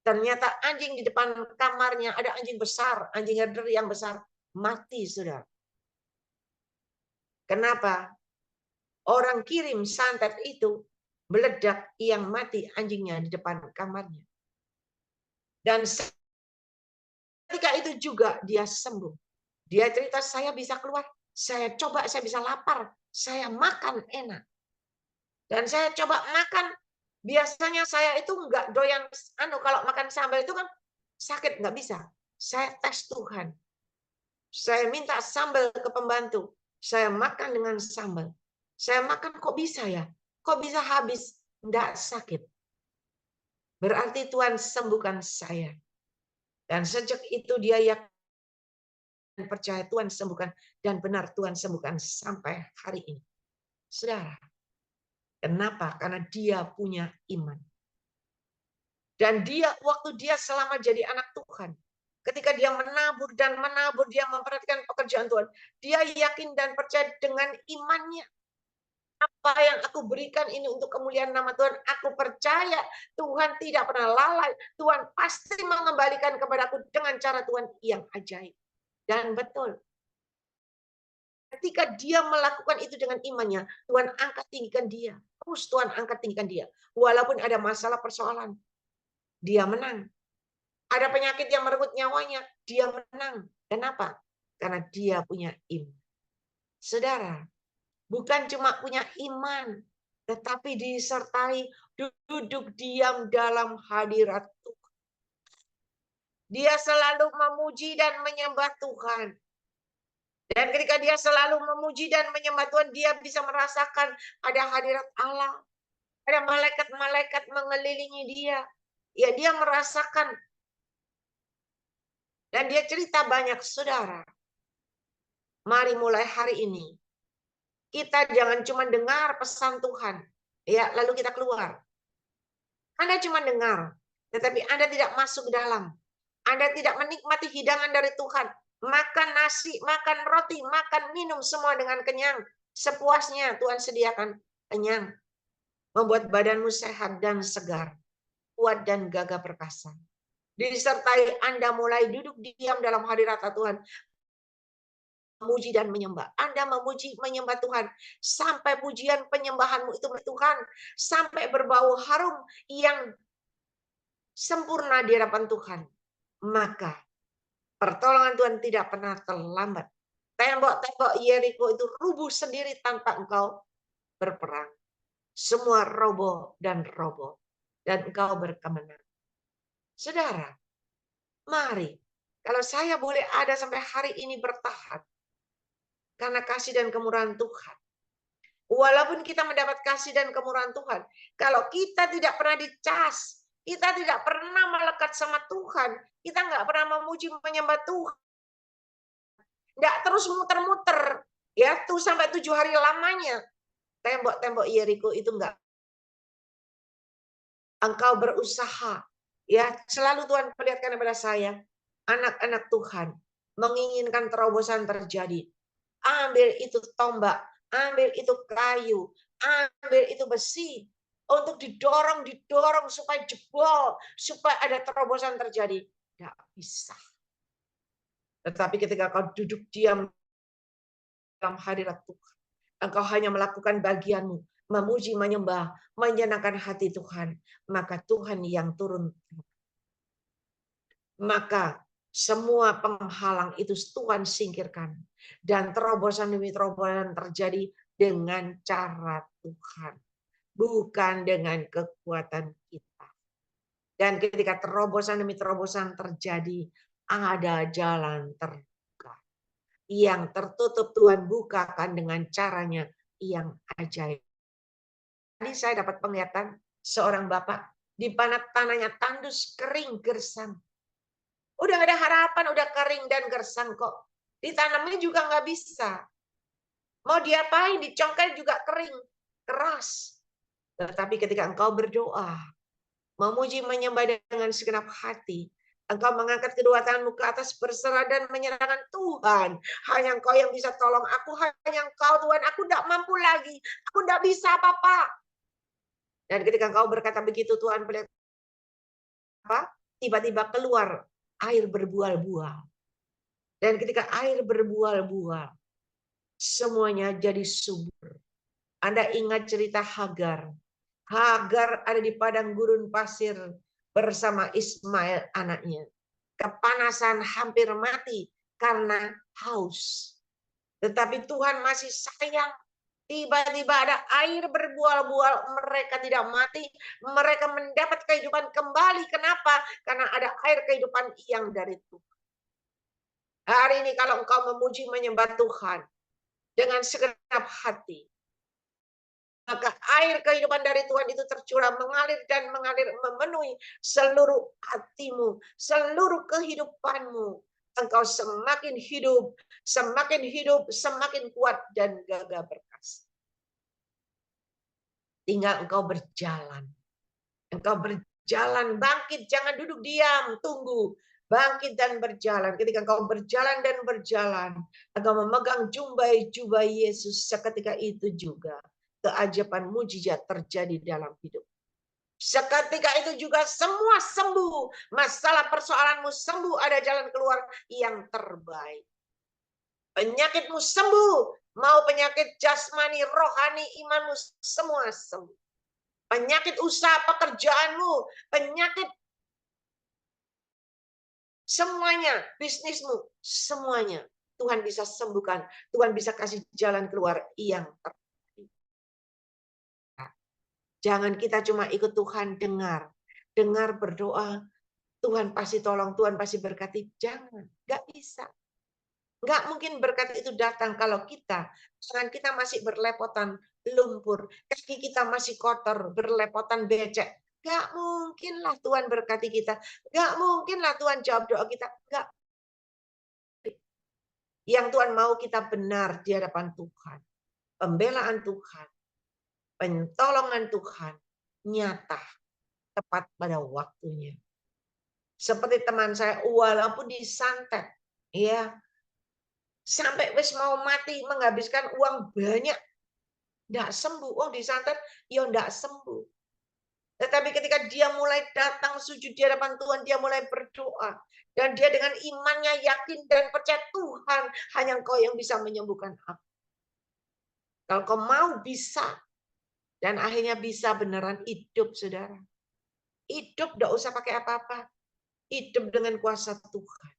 Ternyata anjing di depan kamarnya, ada anjing besar, anjing herder yang besar, mati, saudara. Kenapa? Orang kirim santet itu meledak, yang mati anjingnya di depan kamarnya. Dan ketika itu juga dia sembuh. Dia cerita, saya bisa keluar, saya coba, saya bisa lapar, saya makan enak. Dan saya coba makan, biasanya saya itu enggak doyan, kalau makan sambal itu kan sakit, enggak bisa. Saya tes Tuhan. Saya minta sambal ke pembantu. Saya makan dengan sambal. Saya makan, kok bisa ya? Kok bisa habis? Enggak sakit. Berarti Tuhan sembuhkan saya. Dan sejak itu dia yakin, percaya Tuhan sembuhkan. Dan benar Tuhan sembuhkan sampai hari ini. Saudara, kenapa? Karena dia punya iman. Dan dia, waktu dia selama jadi anak Tuhan, ketika dia menabur dan menabur, dia memperhatikan pekerjaan Tuhan, dia yakin dan percaya dengan imannya. Apa yang aku berikan ini untuk kemuliaan nama Tuhan, aku percaya Tuhan tidak pernah lalai. Tuhan pasti mengembalikan kepadaku dengan cara Tuhan yang ajaib. Dan betul, ketika dia melakukan itu dengan imannya, Tuhan angkat tinggikan dia. Terus Tuhan angkat tinggikan dia. Walaupun ada masalah persoalan, dia menang. Ada penyakit yang merenggut nyawanya, dia menang. Kenapa? Karena dia punya iman. Saudara, bukan cuma punya iman, tetapi disertai duduk diam dalam hadirat Tuhan. Dia selalu memuji dan menyembah Tuhan. Dan ketika dia selalu memuji dan menyembah Tuhan, dia bisa merasakan ada hadirat Allah. Ada malaikat-malaikat mengelilingi dia. Ya, dia merasakan. Dan dia cerita banyak, saudara. Mari mulai hari ini, kita jangan cuma dengar pesan Tuhan, ya, lalu kita keluar. Anda cuma dengar, tetapi Anda tidak masuk ke dalam. Anda tidak menikmati hidangan dari Tuhan. Makan nasi, makan roti, makan minum semua dengan kenyang. Sepuasnya Tuhan sediakan kenyang. Membuat badanmu sehat dan segar. Kuat dan gagah perkasa. Disertai Anda mulai duduk diam dalam hadirat Tuhan. Memuji dan menyembah. Anda memuji, menyembah Tuhan. Sampai pujian penyembahanmu itu Tuhan. Sampai berbau harum yang sempurna di hadapan Tuhan. Maka pertolongan Tuhan tidak pernah terlambat. Tembok-tembok Yeriko itu rubuh sendiri tanpa engkau berperang. Semua roboh dan roboh. Dan engkau berkemenangan. Saudara, mari. Kalau saya boleh ada sampai hari ini bertahan. Karena kasih dan kemurahan Tuhan. Walaupun kita mendapat kasih dan kemurahan Tuhan. Kalau kita tidak pernah dicas. Kita tidak pernah melekat sama Tuhan. Kita nggak pernah memuji menyembah Tuhan. Nggak terus muter-muter. Ya, tuh sampai 7 hari lamanya. Tembok-tembok Yeriko itu enggak. Engkau berusaha. Ya, selalu Tuhan perlihatkan kepada saya. Anak-anak Tuhan menginginkan terobosan terjadi. Ambil itu tombak, ambil itu kayu, ambil itu besi untuk didorong supaya jebol, supaya ada terobosan terjadi. Tidak bisa. Tetapi ketika kau duduk diam dalam hadirat Tuhan, engkau hanya melakukan bagianmu, memuji, menyembah, menyenangkan hati Tuhan, maka Tuhan yang turun. Maka semua penghalang itu Tuhan singkirkan. Dan terobosan demi terobosan terjadi dengan cara Tuhan. Bukan dengan kekuatan kita. Dan ketika terobosan demi terobosan terjadi, ada jalan terbuka. Yang tertutup Tuhan bukakan dengan caranya yang ajaib. Tadi saya dapat penglihatan seorang bapak, di mana tanahnya tandus, kering, gersang. Udah ada harapan, udah kering dan gersang kok. Ditanamnya juga nggak bisa. Mau diapain, dicongkel juga kering, keras. Tetapi ketika engkau berdoa, memuji menyembah dengan segenap hati, engkau mengangkat kedua tanganmu ke atas, berserah dan menyerahkan Tuhan. Hanya engkau yang bisa tolong aku, hanya engkau Tuhan, aku tidak mampu lagi, aku tidak bisa apa-apa. Dan ketika engkau berkata begitu, Tuhan melihat apa? Tiba-tiba keluar air berbual-bual. Dan ketika air berbual-bual, semuanya jadi subur. Anda ingat cerita Hagar. Hagar ada di padang gurun pasir bersama Ismail anaknya. Kepanasan hampir mati karena haus. Tetapi Tuhan masih sayang. Tiba-tiba ada air berbual-bual, mereka tidak mati, mereka mendapat kehidupan kembali. Kenapa? Karena ada air kehidupan yang dari Tuhan. Hari ini kalau engkau memuji menyembah Tuhan dengan segenap hati, maka air kehidupan dari Tuhan itu tercurah, mengalir dan mengalir, memenuhi seluruh hatimu, seluruh kehidupanmu. Engkau semakin hidup, semakin kuat dan gagah perkasa. Tinggal engkau berjalan. Engkau berjalan, bangkit, jangan duduk diam, tunggu. Bangkit dan berjalan. Ketika engkau berjalan dan berjalan, engkau memegang jubah Yesus, seketika itu juga keajaiban mujizat terjadi dalam hidup. Seketika itu juga semua sembuh. Masalah persoalanmu sembuh, ada jalan keluar yang terbaik. Penyakitmu sembuh. Mau penyakit jasmani, rohani, imanmu semua sembuh. Penyakit usaha pekerjaanmu, penyakit semuanya, bisnismu, semuanya. Tuhan bisa sembuhkan. Tuhan bisa kasih jalan keluar yang terbaik. Jangan kita cuma ikut Tuhan dengar. Dengar berdoa, Tuhan pasti tolong, Tuhan pasti berkati. Jangan, nggak bisa. Nggak mungkin berkat itu datang kalau tangan kita masih berlepotan lumpur, kaki kita masih kotor, berlepotan becek. Nggak mungkinlah Tuhan berkati kita. Nggak mungkinlah Tuhan jawab doa kita. Nggak. Yang Tuhan mau kita benar di hadapan Tuhan. Pembelaan Tuhan, pentolongan Tuhan, nyata, tepat pada waktunya. Seperti teman saya, walaupun disantet, ya, sampai wis mau mati, menghabiskan uang banyak, tidak sembuh. Oh, disantet, ya tidak sembuh. Tetapi ketika dia mulai datang sujud di hadapan Tuhan, dia mulai berdoa. Dan dia dengan imannya yakin dan percaya Tuhan, hanya Engkau yang bisa menyembuhkan aku. Kalau kau mau bisa. Dan akhirnya bisa beneran hidup, saudara. Hidup tidak usah pakai apa-apa. Hidup dengan kuasa Tuhan.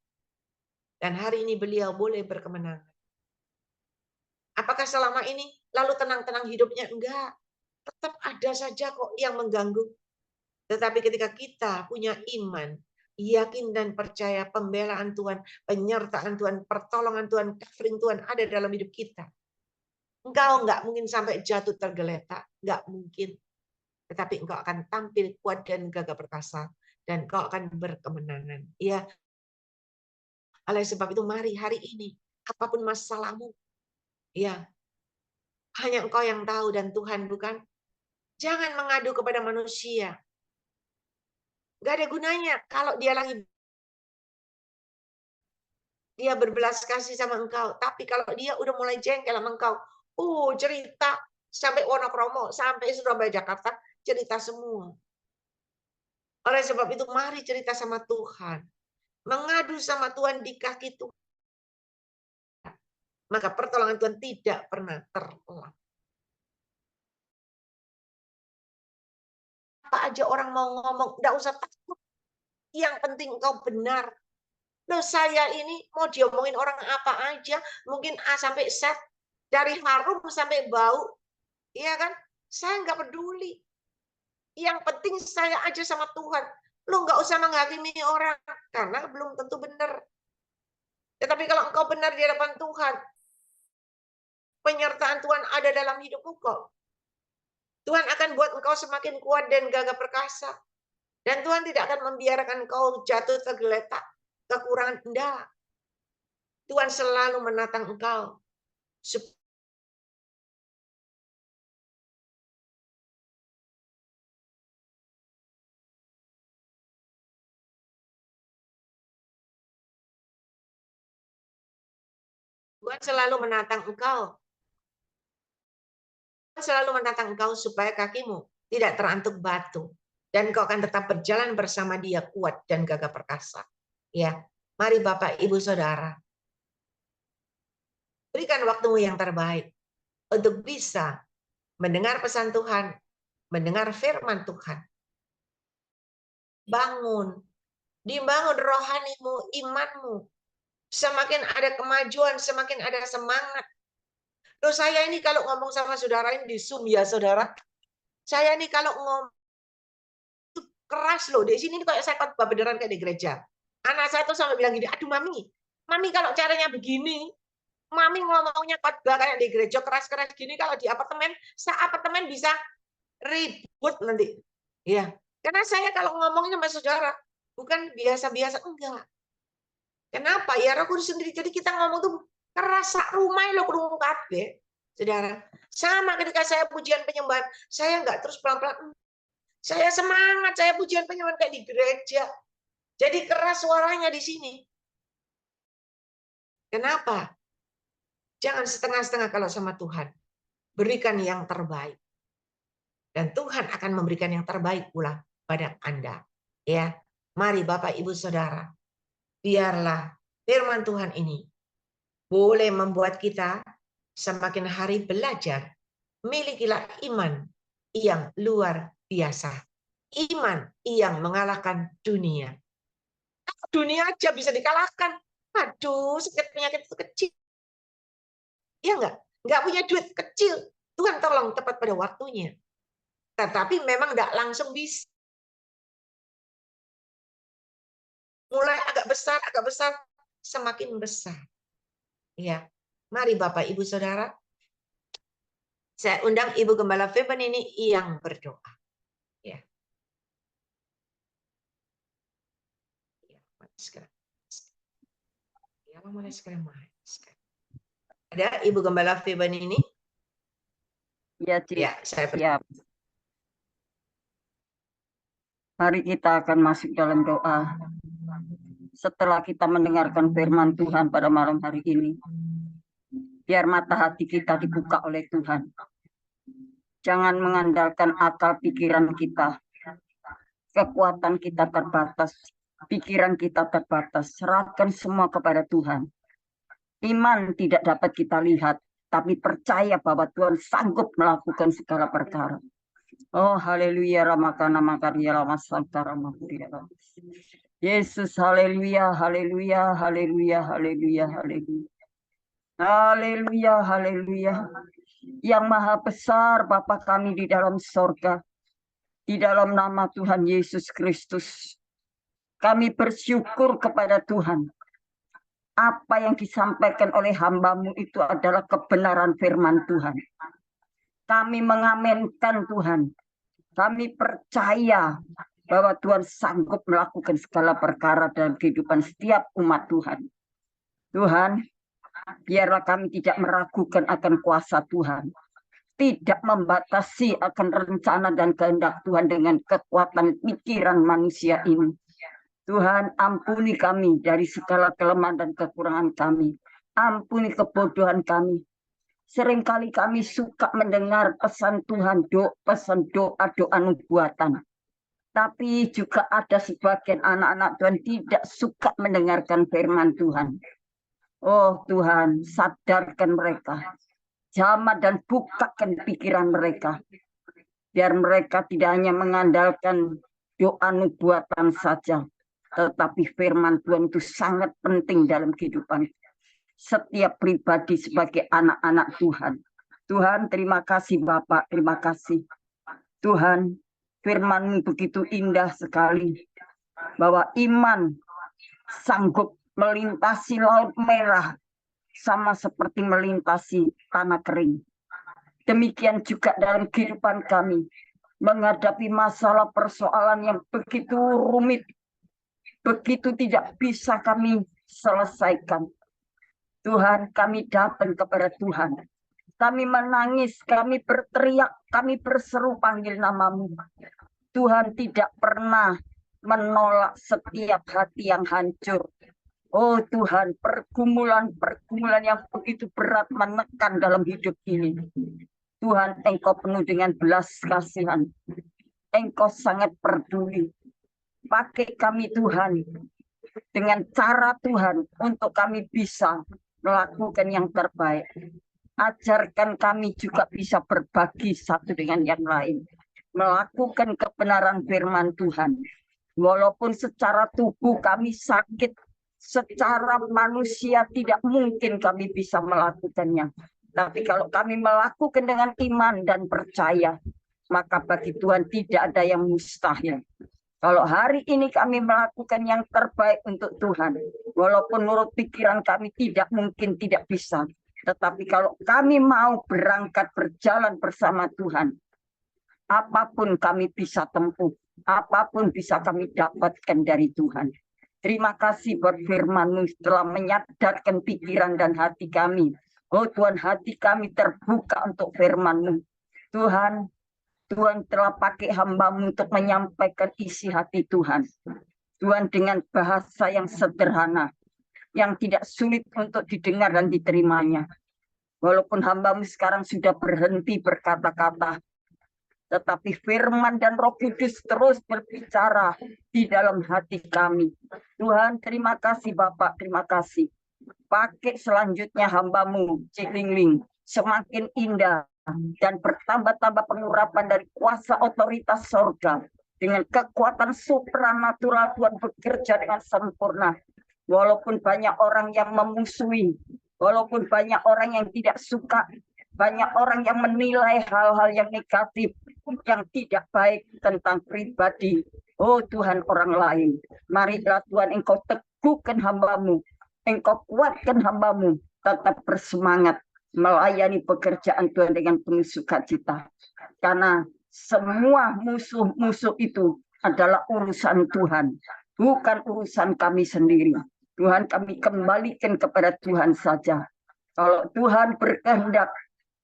Dan hari ini beliau boleh berkemenangan. Apakah selama ini lalu tenang-tenang hidupnya? Enggak. Tetap ada saja kok yang mengganggu. Tetapi ketika kita punya iman, yakin dan percaya pembelaan Tuhan, penyertaan Tuhan, pertolongan Tuhan, covering Tuhan ada dalam hidup kita. Engkau enggak mungkin sampai jatuh tergeletak. Enggak mungkin. Tetapi engkau akan tampil kuat dan gagah perkasa. Dan engkau akan berkemenangan. Ya. Oleh sebab itu mari hari ini, apapun masalahmu, ya, hanya engkau yang tahu dan Tuhan, bukan? Jangan mengadu kepada manusia. Gak ada gunanya kalau dia berbelas kasih sama engkau. Tapi kalau dia udah mulai jengkel sama engkau, cerita sampai Wonokromo, sampai Surabaya, Jakarta, cerita semua. Oleh sebab itu mari cerita sama Tuhan. Mengadu sama Tuhan di kaki Tuhan. Maka pertolongan Tuhan tidak pernah terlambat. Apa aja orang mau ngomong, enggak usah takut. Yang penting engkau benar. Loh, saya ini mau diomongin orang apa aja, mungkin A sampai Z, dari harum sampai bau, iya kan? Saya nggak peduli. Yang penting saya aja sama Tuhan. Lo nggak usah menghakimi orang, karena belum tentu benar. Tetapi kalau engkau benar di hadapan Tuhan, penyertaan Tuhan ada dalam hidupmu kok. Tuhan akan buat engkau semakin kuat dan gagah perkasa. Dan Tuhan tidak akan membiarkan engkau jatuh tergeletak, kekurangan. Enggak. Tuhan selalu menatang engkau. Tuhan selalu menatang engkau. Tuhan selalu menatang engkau supaya kakimu tidak terantuk batu, dan kau akan tetap berjalan bersama Dia kuat dan gagah perkasa. Ya, mari Bapak, Ibu, Saudara, berikan waktumu yang terbaik untuk bisa mendengar pesan Tuhan, mendengar firman Tuhan. Bangun, dibangun rohanimu, imanmu. Semakin ada kemajuan, semakin ada semangat. Loh, saya ini kalau ngomong sama saudara ini di Zoom ya saudara, saya ini kalau ngomong itu keras loh. Di sini kayak saya khotbah beneran kayak di gereja. Anak saya tuh sampai bilang gini, aduh mami kalau caranya begini, mami ngomongnya khotbah kayak di gereja keras-keras gini, kalau di apartemen, apartemen bisa ribut nanti. Ya, karena saya kalau ngomongnya sama saudara, bukan biasa-biasa, enggak. Kenapa? Ya Roh Kudus sendiri. Jadi kita ngomong tuh kerasa rumah lo krungu kabeh. Saudara, sama ketika saya pujian penyembahan, saya enggak terus pelan-pelan. Saya semangat, saya pujian penyembahan kayak di gereja. Jadi keras suaranya di sini. Kenapa? Jangan setengah-setengah kalau sama Tuhan. Berikan yang terbaik. Dan Tuhan akan memberikan yang terbaik pula pada Anda. Ya, mari Bapak, Ibu, Saudara, biarlah firman Tuhan ini boleh membuat kita semakin hari belajar. Milikilah iman yang luar biasa. Iman yang mengalahkan dunia. Dunia aja bisa dikalahkan. Aduh, sakit penyakit itu kecil. Ya enggak? Enggak punya duit kecil. Tuhan tolong tepat pada waktunya. Tetapi memang enggak langsung bisa. Mulai agak besar, semakin besar. Ya, mari Bapak, Ibu, Saudara, saya undang Ibu Gembala Feben ini yang berdoa. Ya. Ada Ibu Gembala Feben ini? Ya, Cik. Ya, saya siap. Mari kita akan masuk dalam doa. Setelah kita mendengarkan firman Tuhan pada malam hari ini, biar mata hati kita dibuka oleh Tuhan. Jangan mengandalkan akal pikiran kita. Kekuatan kita terbatas, pikiran kita terbatas. Serahkan semua kepada Tuhan. Iman tidak dapat kita lihat, tapi percaya bahwa Tuhan sanggup melakukan segala perkara. Oh, haleluya, ramakana makarya ramasantara makurya. Yesus, haleluya, haleluya, haleluya, haleluya, haleluya. Haleluya, haleluya. Yang maha besar Bapa kami di dalam sorga, di dalam nama Tuhan Yesus Kristus, kami bersyukur kepada Tuhan. Apa yang disampaikan oleh hamba-Mu itu adalah kebenaran firman Tuhan. Kami mengamenkan Tuhan. Kami percaya bahwa Tuhan sanggup melakukan segala perkara dalam kehidupan setiap umat Tuhan. Tuhan, biarlah kami tidak meragukan akan kuasa Tuhan. Tidak membatasi akan rencana dan kehendak Tuhan dengan kekuatan pikiran manusia ini. Tuhan, ampuni kami dari segala kelemahan dan kekurangan kami. Ampuni kebodohan kami. Seringkali kami suka mendengar pesan Tuhan, pesan doa nubuatan. Tapi juga ada sebagian anak-anak Tuhan tidak suka mendengarkan firman Tuhan. Oh Tuhan, sadarkan mereka. Jamah dan bukakan pikiran mereka. Biar mereka tidak hanya mengandalkan doa nubuatan saja. Tetapi firman Tuhan itu sangat penting dalam kehidupan setiap pribadi sebagai anak-anak Tuhan. Tuhan, terima kasih Bapak, terima kasih. Tuhan, firman-Mu begitu indah sekali. Bahwa iman sanggup melintasi laut merah sama seperti melintasi tanah kering. Demikian juga dalam kehidupan kami. Menghadapi masalah persoalan yang begitu rumit. Begitu tidak bisa kami selesaikan. Tuhan, kami datang kepada Tuhan. Kami menangis, kami berteriak, kami berseru panggil nama-Mu. Tuhan tidak pernah menolak setiap hati yang hancur. Oh Tuhan, pergumulan-pergumulan yang begitu berat menekan dalam hidup ini. Tuhan, Engkau penuh dengan belas kasihan. Engkau sangat peduli. Pakai kami Tuhan, dengan cara Tuhan untuk kami bisa melakukan yang terbaik. Ajarkan kami juga bisa berbagi satu dengan yang lain. Melakukan kebenaran firman Tuhan. Walaupun secara tubuh kami sakit, secara manusia tidak mungkin kami bisa melakukannya. Tapi kalau kami melakukan dengan iman dan percaya, maka bagi Tuhan tidak ada yang mustahil. Kalau hari ini kami melakukan yang terbaik untuk Tuhan, walaupun menurut pikiran kami tidak mungkin, tidak bisa. Tetapi kalau kami mau berangkat berjalan bersama Tuhan, apapun kami bisa tempuh, apapun bisa kami dapatkan dari Tuhan. Terima kasih buat firman-Mu telah menyadarkan pikiran dan hati kami. Oh Tuhan, hati kami terbuka untuk firman-Mu. Tuhan telah pakai hamba-Mu untuk menyampaikan isi hati Tuhan. Tuhan dengan bahasa yang sederhana, yang tidak sulit untuk didengar dan diterimanya. Walaupun hamba-Mu sekarang sudah berhenti berkata-kata, tetapi firman dan Roh Kudus terus berbicara di dalam hati kami. Tuhan, terima kasih Bapak, terima kasih. Pakai selanjutnya hamba-Mu, Cik Lingling, semakin indah dan bertambah-tambah pengurapan dari kuasa otoritas sorga. Dengan kekuatan supranatural Tuhan bekerja dengan sempurna. Walaupun banyak orang yang memusuhi, walaupun banyak orang yang tidak suka, banyak orang yang menilai hal-hal yang negatif, yang tidak baik tentang pribadi. Oh Tuhan, orang lain. Marilah Tuhan, Engkau teguhkan hamba-Mu, Engkau kuatkan hamba-Mu, tetap bersemangat melayani pekerjaan Tuhan dengan penuh sukacita. Karena semua musuh-musuh itu adalah urusan Tuhan, bukan urusan kami sendiri. Tuhan, kami kembalikan kepada Tuhan saja. Kalau Tuhan berkehendak,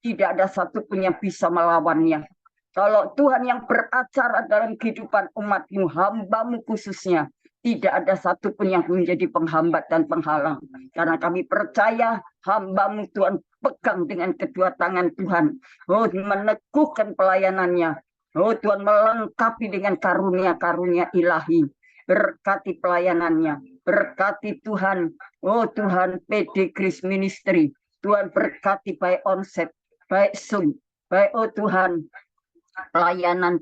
tidak ada satupun yang bisa melawannya. Kalau Tuhan yang beracara dalam kehidupan umat-Mu, hamba-Mu khususnya, tidak ada satupun yang menjadi penghambat dan penghalang. Karena kami percaya hamba-Mu Tuhan pegang dengan kedua tangan Tuhan. Oh, meneguhkan pelayanannya. Oh, Tuhan melengkapi dengan karunia-karunia ilahi. Berkati pelayanannya. Berkati Tuhan. Oh Tuhan, PD Grace Ministry. Tuhan berkati baik onset, baik Zoom. Baik, oh Tuhan, pelayanan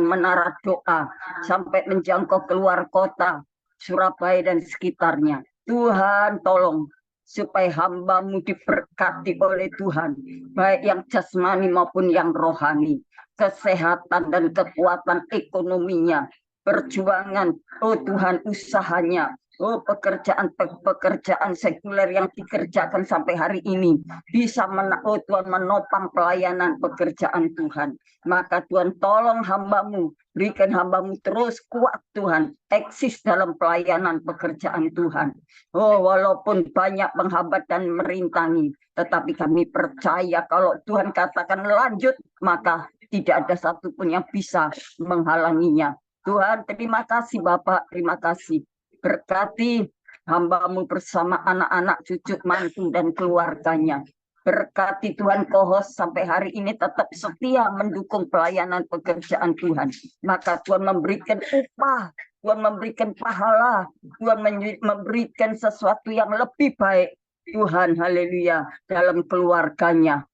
menara doa sampai menjangkau keluar kota Surabaya dan sekitarnya. Tuhan tolong supaya hamba-Mu diberkati oleh Tuhan, baik yang jasmani maupun yang rohani, kesehatan dan kekuatan ekonominya, perjuangan, oh Tuhan, usahanya, oh pekerjaan sekuler yang dikerjakan sampai hari ini bisa oh Tuhan, menopang pelayanan pekerjaan Tuhan. Maka Tuhan tolong hamba-Mu, berikan hamba-Mu terus kuat Tuhan, eksis dalam pelayanan pekerjaan Tuhan. Oh, walaupun banyak penghambat dan merintangi, tetapi kami percaya kalau Tuhan katakan lanjut, maka tidak ada satupun yang bisa menghalanginya. Tuhan, terima kasih Bapak, terima kasih. Berkati hamba-Mu bersama anak-anak, cucu, mantu, dan keluarganya. Berkati Tuhan Kohos sampai hari ini tetap setia mendukung pelayanan pekerjaan Tuhan. Maka Tuhan memberikan upah, Tuhan memberikan pahala, Tuhan memberikan sesuatu yang lebih baik. Tuhan, haleluya, dalam keluarganya,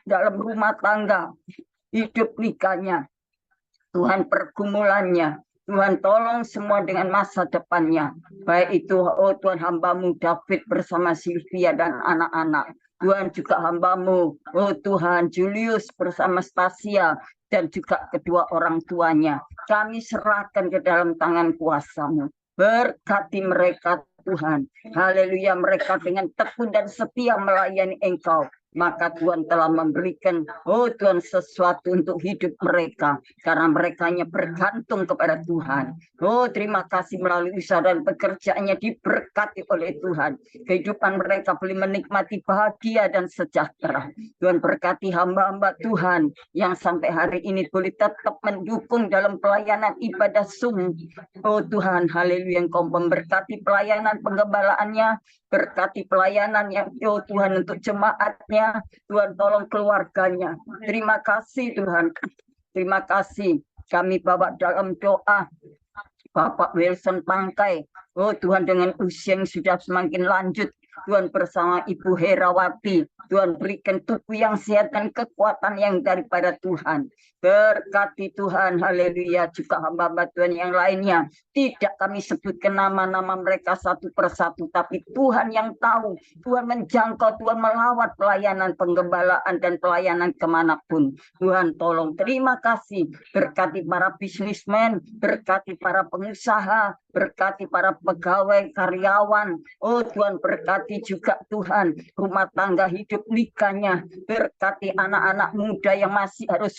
dalam rumah tangga, hidup nikahnya, Tuhan pergumulannya. Tuhan tolong semua dengan masa depannya. Baik itu, oh Tuhan, hamba-Mu David bersama Sylvia dan anak-anak. Tuhan juga hamba-Mu, oh Tuhan, Julius bersama Stasia dan juga kedua orang tuanya. Kami serahkan ke dalam tangan kuasa-Mu. Berkati mereka Tuhan. Haleluya, mereka dengan tekun dan setia melayani Engkau. Maka Tuhan telah memberikan, oh Tuhan, sesuatu untuk hidup mereka. Karena mereka hanya bergantung kepada Tuhan. Oh, terima kasih melalui usaha dan pekerjaannya diberkati oleh Tuhan. Kehidupan mereka boleh menikmati bahagia dan sejahtera. Tuhan berkati hamba-hamba Tuhan yang sampai hari ini boleh tetap mendukung dalam pelayanan ibadah Zoom. Oh Tuhan, haleluya, Engkau memberkati pelayanan penggembalaannya, berkati pelayanan yang, oh Tuhan, untuk jemaatnya, suaminya, Tuhan tolong keluarganya. Terima kasih Tuhan. Terima kasih. Kami bawa dalam doa Bapak Wilson Pangkai. Oh Tuhan, dengan usia yang sudah semakin lanjut, Tuhan bersama Ibu Herawati, Tuhan berikan tubuh yang sehat dan kekuatan yang daripada Tuhan. Berkati Tuhan, haleluya. Juga hamba-hamba Tuhan yang lainnya, tidak kami sebutkan nama-nama mereka satu persatu, tapi Tuhan yang tahu. Tuhan menjangkau, Tuhan melawat pelayanan penggembalaan dan pelayanan kemanapun. Tuhan tolong, terima kasih. Berkati para bisnismen, berkati para pengusaha, berkati para pegawai, karyawan. Oh Tuhan, berkati juga Tuhan rumah tangga, hidup nikahnya. Berkati anak-anak muda yang masih harus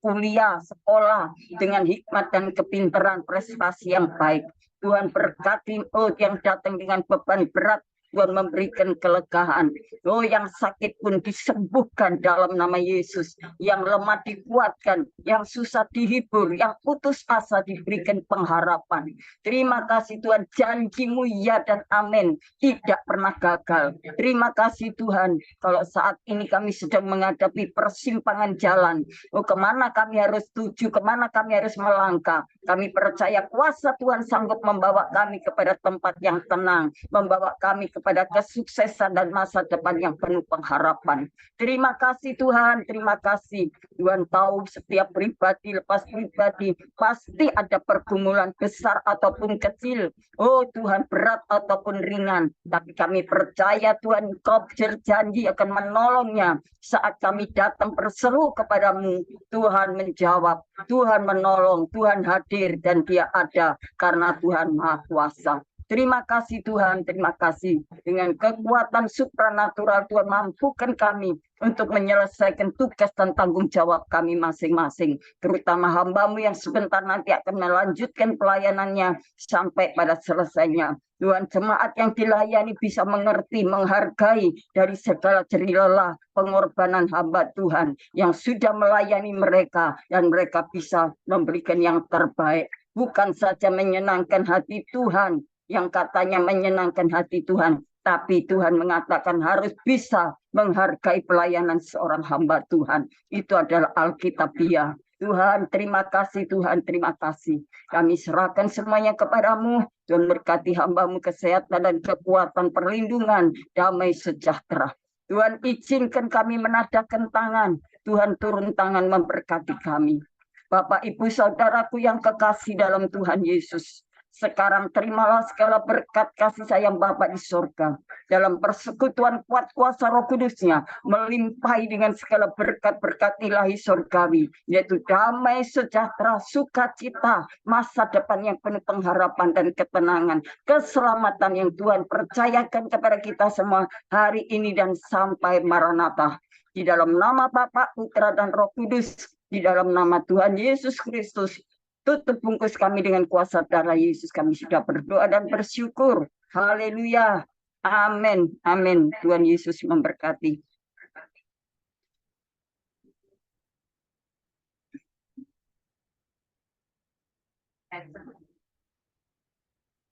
kuliah, sekolah dengan hikmat dan kepintaran, prestasi yang baik. Tuhan berkati yang datang dengan beban berat, Tuhan memberikan kelegaan. Oh, yang sakit pun disembuhkan dalam nama Yesus. Yang lemah dikuatkan, yang susah dihibur, yang putus asa diberikan pengharapan. Terima kasih Tuhan, janji-Mu ya dan amin, tidak pernah gagal. Terima kasih Tuhan, kalau saat ini kami sedang menghadapi persimpangan jalan. Oh, kemana kami harus tuju, kemana kami harus melangkah. Kami percaya kuasa Tuhan sanggup membawa kami kepada tempat yang tenang, membawa kami kepada kesuksesan dan masa depan yang penuh pengharapan. Terima kasih Tuhan, terima kasih. Tuhan tahu setiap pribadi lepas pribadi pasti ada pergumulan besar ataupun kecil. Oh Tuhan, berat ataupun ringan. Tapi kami percaya Tuhan, Kau berjanji akan menolongnya. Saat kami datang berseru kepadamu, Tuhan menjawab, Tuhan menolong, Tuhan hadir, dan Dia ada karena Tuhan Maha Kuasa. Terima kasih Tuhan, terima kasih. Dengan kekuatan supranatural Tuhan mampukan kami untuk menyelesaikan tugas dan tanggung jawab kami masing-masing. Terutama hamba-Mu yang sebentar nanti akan melanjutkan pelayanannya sampai pada selesainya. Tuhan, jemaat yang dilayani bisa mengerti, menghargai dari segala jerih lelah pengorbanan hamba Tuhan yang sudah melayani mereka, dan mereka bisa memberikan yang terbaik. Bukan saja menyenangkan hati Tuhan, yang katanya menyenangkan hati Tuhan, tapi Tuhan mengatakan harus bisa menghargai pelayanan seorang hamba Tuhan. Itu adalah Alkitabiah. Tuhan, terima kasih Tuhan, terima kasih. Kami serahkan semuanya kepadamu. Tuhan berkati hamba-Mu kesehatan dan kekuatan, perlindungan, damai sejahtera. Tuhan izinkan kami menadahkan tangan. Tuhan turun tangan memberkati kami. Bapak, Ibu, Saudaraku yang kekasih dalam Tuhan Yesus, sekarang terimalah segala berkat kasih sayang Bapa di surga. Dalam persekutuan kuat kuasa Roh Kudus-Nya, melimpahi dengan segala berkat-berkat ilahi surgawi, yaitu damai, sejahtera, sukacita, masa depan yang penuh pengharapan dan ketenangan, keselamatan yang Tuhan percayakan kepada kita semua hari ini dan sampai Maranatha. Di dalam nama Bapa, Putra, dan Roh Kudus, di dalam nama Tuhan Yesus Kristus, tutup bungkus kami dengan kuasa darah Yesus. Kami sudah berdoa dan bersyukur. Haleluya. Amin. Amin. Tuhan Yesus memberkati.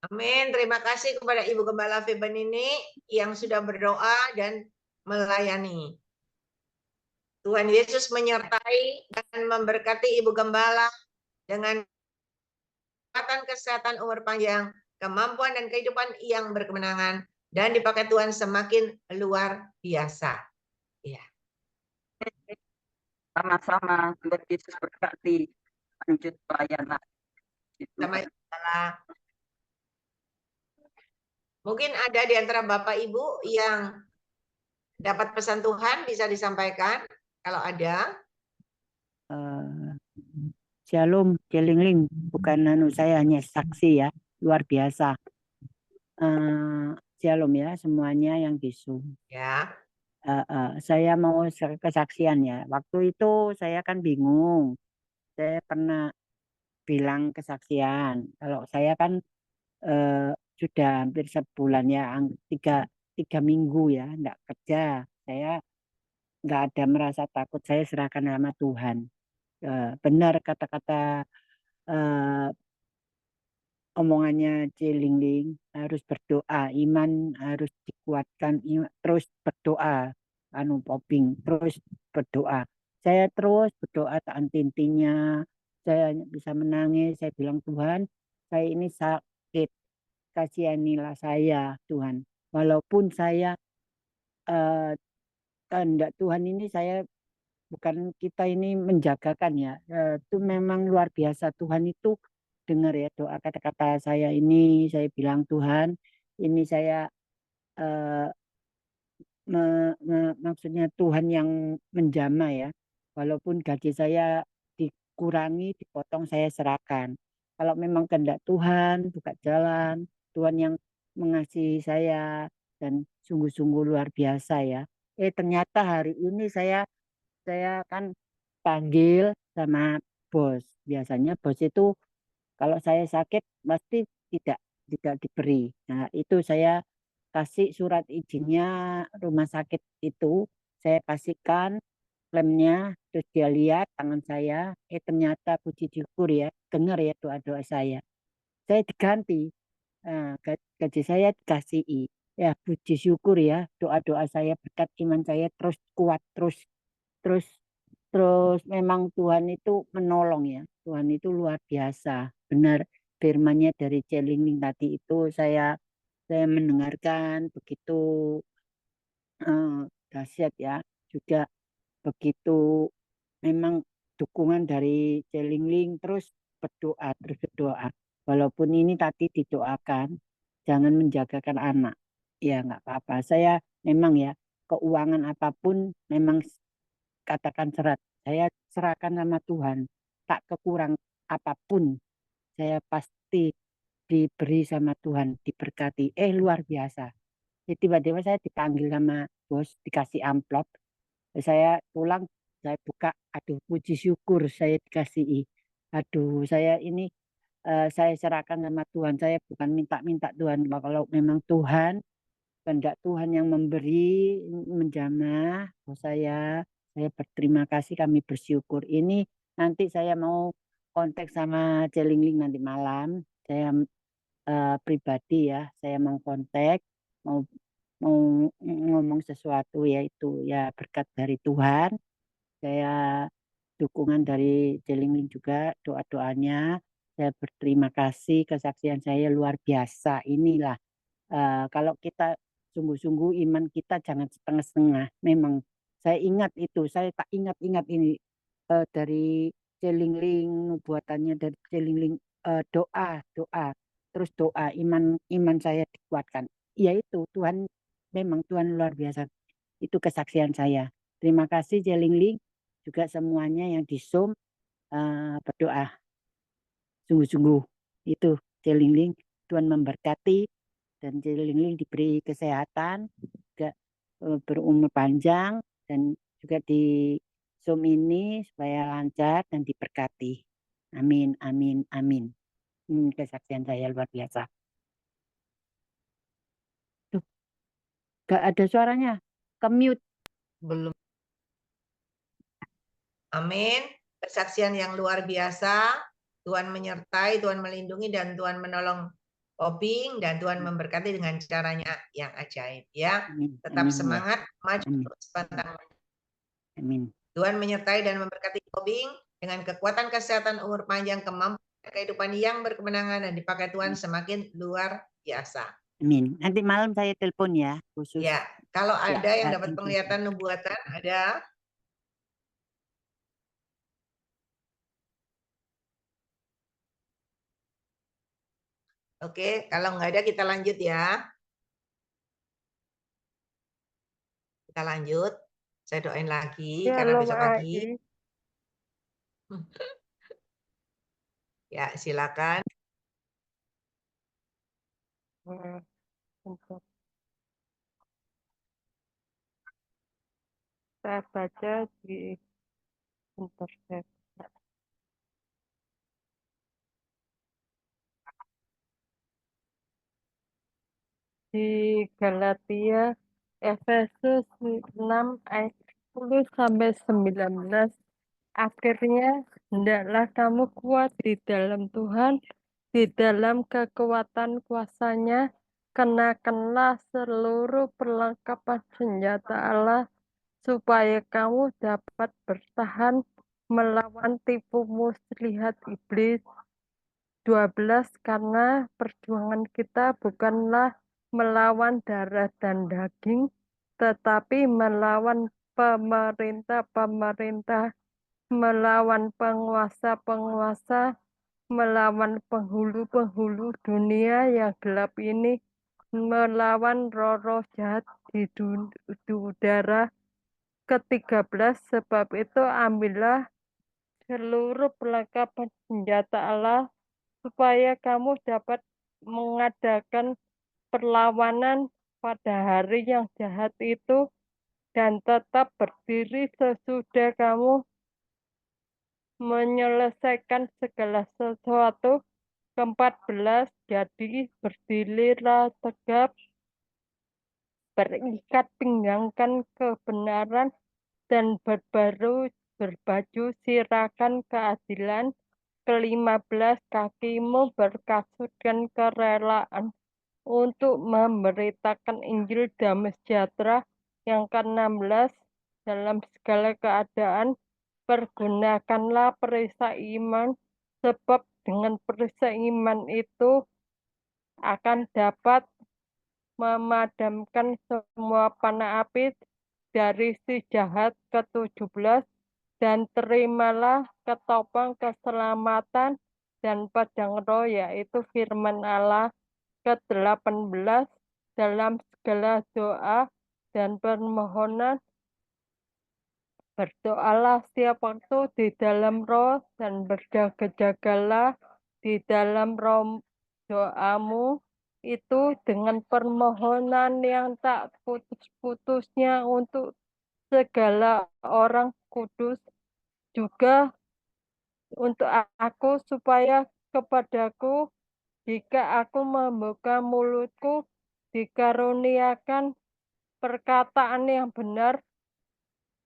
Amin. Terima kasih kepada Ibu Gembala Febanini yang sudah berdoa dan melayani. Tuhan Yesus menyertai dan memberkati Ibu Gembala dengan kesehatan, umur panjang, kemampuan dan kehidupan yang berkemenangan, dan dipakai Tuhan semakin luar biasa. Ya. Sama-sama, Tuhan Yesus berkati. Lanjut pelayanan. Sama-sama. Mungkin ada di antara Bapak Ibu yang dapat pesan Tuhan, bisa disampaikan kalau ada. Shalom, Celingling, bukan saya hanya saksi ya, luar biasa. Shalom ya semuanya yang di Zoom. Ya. Saya mau kesaksian ya. Waktu itu saya kan bingung. Saya pernah bilang kesaksian. Kalau saya kan sudah hampir sebulan ya, tiga minggu ya, enggak kerja. Saya enggak ada merasa takut. Saya serahkan sama Tuhan. Benar kata-kata omongannya Celingling, harus berdoa, iman harus dikuatkan, terus berdoa. poping, terus berdoa. Saya terus berdoa tak henti-hentinya. Saya hanya bisa menangis. Saya bilang, Tuhan, saya ini sakit. Kasihanilah saya, Tuhan. Walaupun saya eh, kehendak Tuhan ini saya bukan kita ini menjagakan ya. Itu memang luar biasa. Tuhan itu dengar ya doa kata-kata saya ini. Saya bilang Tuhan, ini saya eh, maksudnya Tuhan yang menjamah ya. Walaupun gaji saya dikurangi, dipotong, saya serahkan. Kalau memang kehendak Tuhan, buka jalan, Tuhan yang mengasihi saya dan sungguh-sungguh luar biasa ya. Ternyata hari ini saya kan panggil sama bos. Biasanya bos itu kalau saya sakit pasti tidak tidak diberi. Nah, itu saya kasih surat izinnya rumah sakit itu, saya kasihkan klaimnya, terus dia lihat tangan saya, ternyata puji syukur ya, dengar ya doa-doa saya. Saya diganti, gaji saya dikasih. Ya, puji syukur ya, doa-doa saya berkat iman saya terus kuat, terus terus terus memang Tuhan itu menolong ya. Tuhan itu luar biasa. Benar firman-Nya dari Celingling tadi itu saya mendengarkan begitu dahsyat ya. Juga begitu memang dukungan dari Celingling terus berdoa. Walaupun ini tadi didoakan jangan menjagakan anak. Ya nggak apa-apa. Saya memang ya keuangan apapun memang katakan serat. Saya serahkan sama Tuhan. Tak kekurang apapun saya pasti diberi sama Tuhan, diberkati. Luar biasa. Jadi tiba-tiba saya dipanggil sama bos, dikasih amplop. Saya pulang, saya buka, aduh puji syukur saya dikasih. Aduh, saya ini saya serahkan sama Tuhan. Saya bukan minta-minta Tuhan. Kalau memang Tuhan, kehendak Tuhan yang memberi, menjamah, saya berterima kasih, kami bersyukur. Ini nanti saya mau kontak sama Celingling nanti malam. Saya pribadi ya, saya mau kontak, mau mau ngomong sesuatu yaitu ya berkat dari Tuhan. Saya dukungan dari Celingling juga doa-doanya. Saya berterima kasih, kesaksian saya luar biasa. Inilah kalau kita sungguh-sungguh iman kita jangan setengah-setengah. Memang saya ingat itu, saya tak ingat-ingat ini dari Celingling, buatannya dari Celingling, doa, doa, terus doa, iman saya dikuatkan. Ya itu Tuhan, memang Tuhan luar biasa. Itu kesaksian saya. Terima kasih Celingling, juga semuanya yang di Zoom berdoa sungguh-sungguh. Itu Celingling, Tuhan memberkati dan Celingling diberi kesehatan, juga berumur panjang dan juga di Zoom ini supaya lancar dan diberkati. Amin, amin, amin. Kesaksian saya luar biasa. Tuh, gak ada suaranya. Ke-mute. Belum. Amin. Kesaksian yang luar biasa. Tuhan menyertai, Tuhan melindungi, dan Tuhan menolong Poping, dan Tuhan memberkati dengan caranya yang ajaib. Ya, Amin, tetap amin, semangat, maju amin, terus pantang. amin. Tuhan menyertai dan memberkati Poping dengan kekuatan kesehatan, umur panjang, kemampuan kehidupan yang berkemenangan, dan dipakai Tuhan semakin luar biasa. Amin. Nanti malam saya telepon ya, khusus. Ya, kalau Ya, ada yang ya, dapat thank you. penglihatan nubuatan, ada. Oke, kalau nggak ada kita lanjut ya. Kita lanjut. Saya doain lagi karena Shalom besok pagi. AI. Ya, silakan. Bentar. Saya baca di internet. Di Galatia Efesus 6 ayat 10 sampai 19. Akhirnya hendaklah kamu kuat di dalam Tuhan, di dalam kekuatan kuasa-Nya, kenakanlah seluruh perlengkapan senjata Allah supaya kamu dapat bertahan melawan tipu muslihat iblis. 12. Karena perjuangan kita bukanlah melawan darah dan daging, tetapi melawan pemerintah-pemerintah, melawan penguasa-penguasa, melawan penghulu-penghulu dunia yang gelap ini, melawan roh-roh jahat di udara. Ke-13, sebab itu ambillah seluruh perlengkapan senjata Allah supaya kamu dapat mengadakan perlawanan pada hari yang jahat itu dan tetap berdiri sesudah kamu menyelesaikan segala sesuatu. Ke-14, jadi berdirilah tegap, berikat pinggangkan kebenaran, dan berbaju sirahkan keadilan. Ke-15, kakimu berkasutkan kerelaan untuk memberitakan Injil damai sejahtera. Yang ke-16, dalam segala keadaan pergunakanlah perisai iman, sebab dengan perisai iman itu akan dapat memadamkan semua panah api dari si jahat. Ke-17, dan terimalah ketopang keselamatan dan pedang roh, yaitu firman Allah. Ke-18, dalam segala doa dan permohonan berdoalah setiap waktu di dalam roh dan berjaga-jagalah di dalam roh doamu itu dengan permohonan yang tak putus-putusnya untuk segala orang kudus, juga untuk aku, supaya kepadaku, jika aku membuka mulutku, dikaruniakan perkataan yang benar,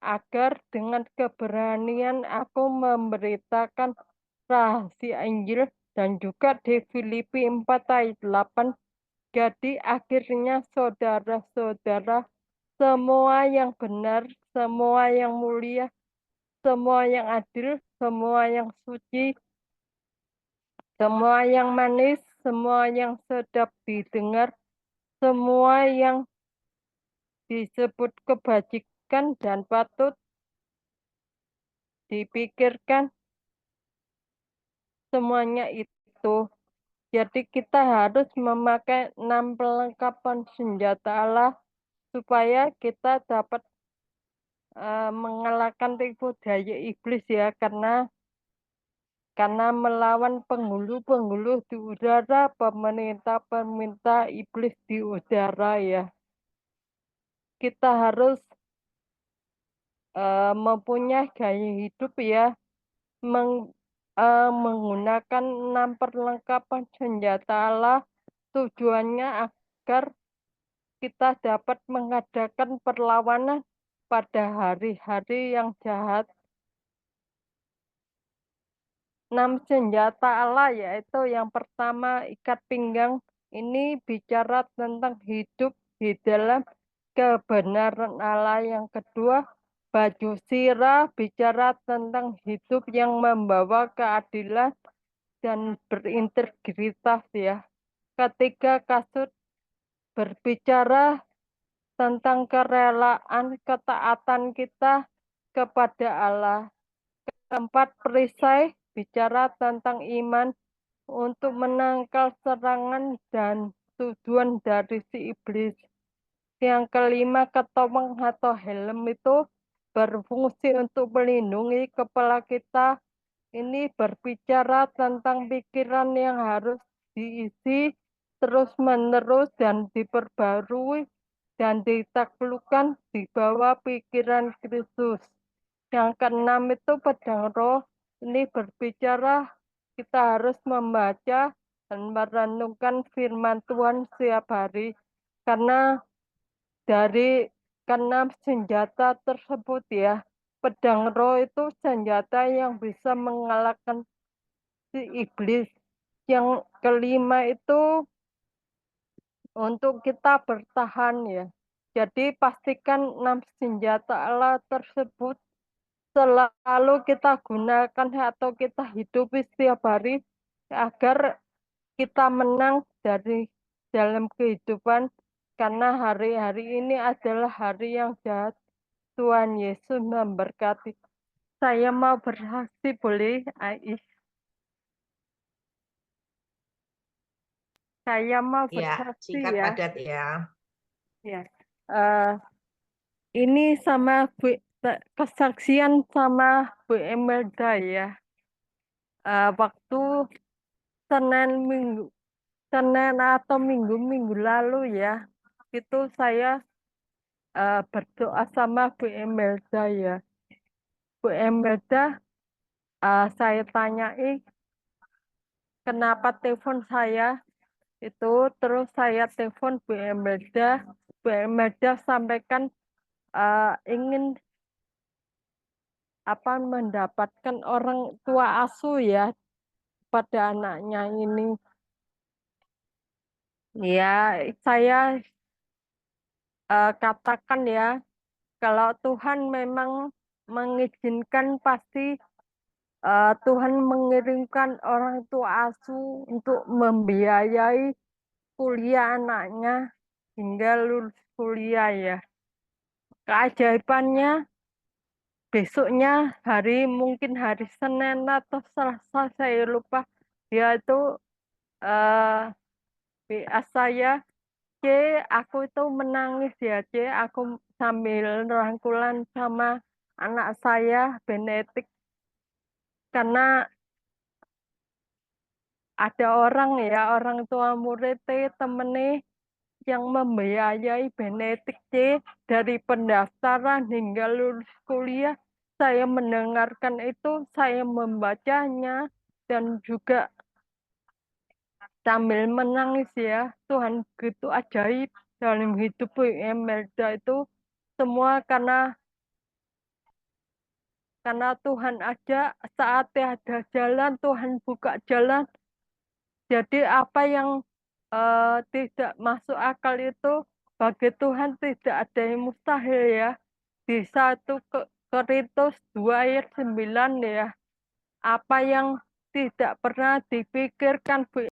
agar dengan keberanian aku memberitakan rahasia Injil. Dan juga di Filipi 4 ayat 8, jadi akhirnya saudara-saudara, semua yang benar, semua yang mulia, semua yang adil, semua yang suci, semua yang manis, semua yang sedap didengar, semua yang disebut kebajikan dan patut dipikirkan, semuanya itu. Jadi kita harus memakai 6 perlengkapan senjata Allah supaya kita dapat mengalahkan tipu daya iblis ya, karena melawan penghulu-penghulu di udara, pemerintah-pemerintah iblis di udara ya. Kita harus mempunyai gaya hidup ya, menggunakan 6 perlengkapan senjata Allah, tujuannya agar kita dapat mengadakan perlawanan pada hari-hari yang jahat. 6 senjata Allah yaitu yang pertama ikat pinggang, ini bicara tentang hidup di dalam kebenaran Allah. Yang kedua, baju sirah bicara tentang hidup yang membawa keadilan dan berintegritas ya. Ketiga, kasut berbicara tentang kerelaan ketaatan kita kepada Allah. Keempat, perisai bicara tentang iman untuk menangkal serangan dan tujuan dari si iblis. Yang kelima, ketopeng atau helm itu berfungsi untuk melindungi kepala kita. Ini berbicara tentang pikiran yang harus diisi terus-menerus dan diperbarui dan ditaklukkan di bawah pikiran Kristus. Yang keenam itu pedang roh. Ini berbicara kita harus membaca dan merenungkan firman Tuhan setiap hari, karena dari keenam senjata tersebut ya, pedang roh itu senjata yang bisa mengalahkan si iblis. Yang kelima itu untuk kita bertahan ya. Jadi pastikan 6 senjata Allah tersebut selalu kita gunakan atau kita hidupi setiap hari agar kita menang dari dalam kehidupan, karena hari-hari ini adalah hari yang jahat. Tuhan Yesus memberkati. Saya mau bersaksi, boleh, Ais? Saya mau Ya, bersaksi singkat ya. padat ya. Ya. Eh, ini sama kesaksian sama Bu Emelda ya. Waktu Senin atau minggu lalu ya, itu saya berdoa sama Bu Emelda ya. Bu Emelda, saya tanyai kenapa telepon saya itu, terus saya telepon Bu Emelda. Bu Emelda sampaikan ingin mendapatkan orang tua asuh ya pada anaknya ini. Ya, saya katakan ya, kalau Tuhan memang mengizinkan, pasti Tuhan mengirimkan orang tua asuh untuk membiayai kuliah anaknya hingga lulus kuliah ya. Keajaibannya besoknya mungkin hari Senin atau Selasa, saya lupa, dia itu WA saya, C, aku itu menangis ya, C, aku sambil rangkulan sama anak saya, Benetik, karena ada orang tua murid temennya yang membiayai Benetik, C, dari pendaftaran hingga lulus kuliah. Saya mendengarkan itu, saya membacanya, dan juga sambil menangis ya. Tuhan begitu ajaib dalam hidup Bu Emelda itu, semua karena Tuhan aja. Saat ada jalan, Tuhan buka jalan. Jadi apa yang tidak masuk akal itu bagi Tuhan tidak ada yang mustahil ya. Di 1 Korintus 2 ayat 9 ya. Apa yang tidak pernah dipikirkan Bu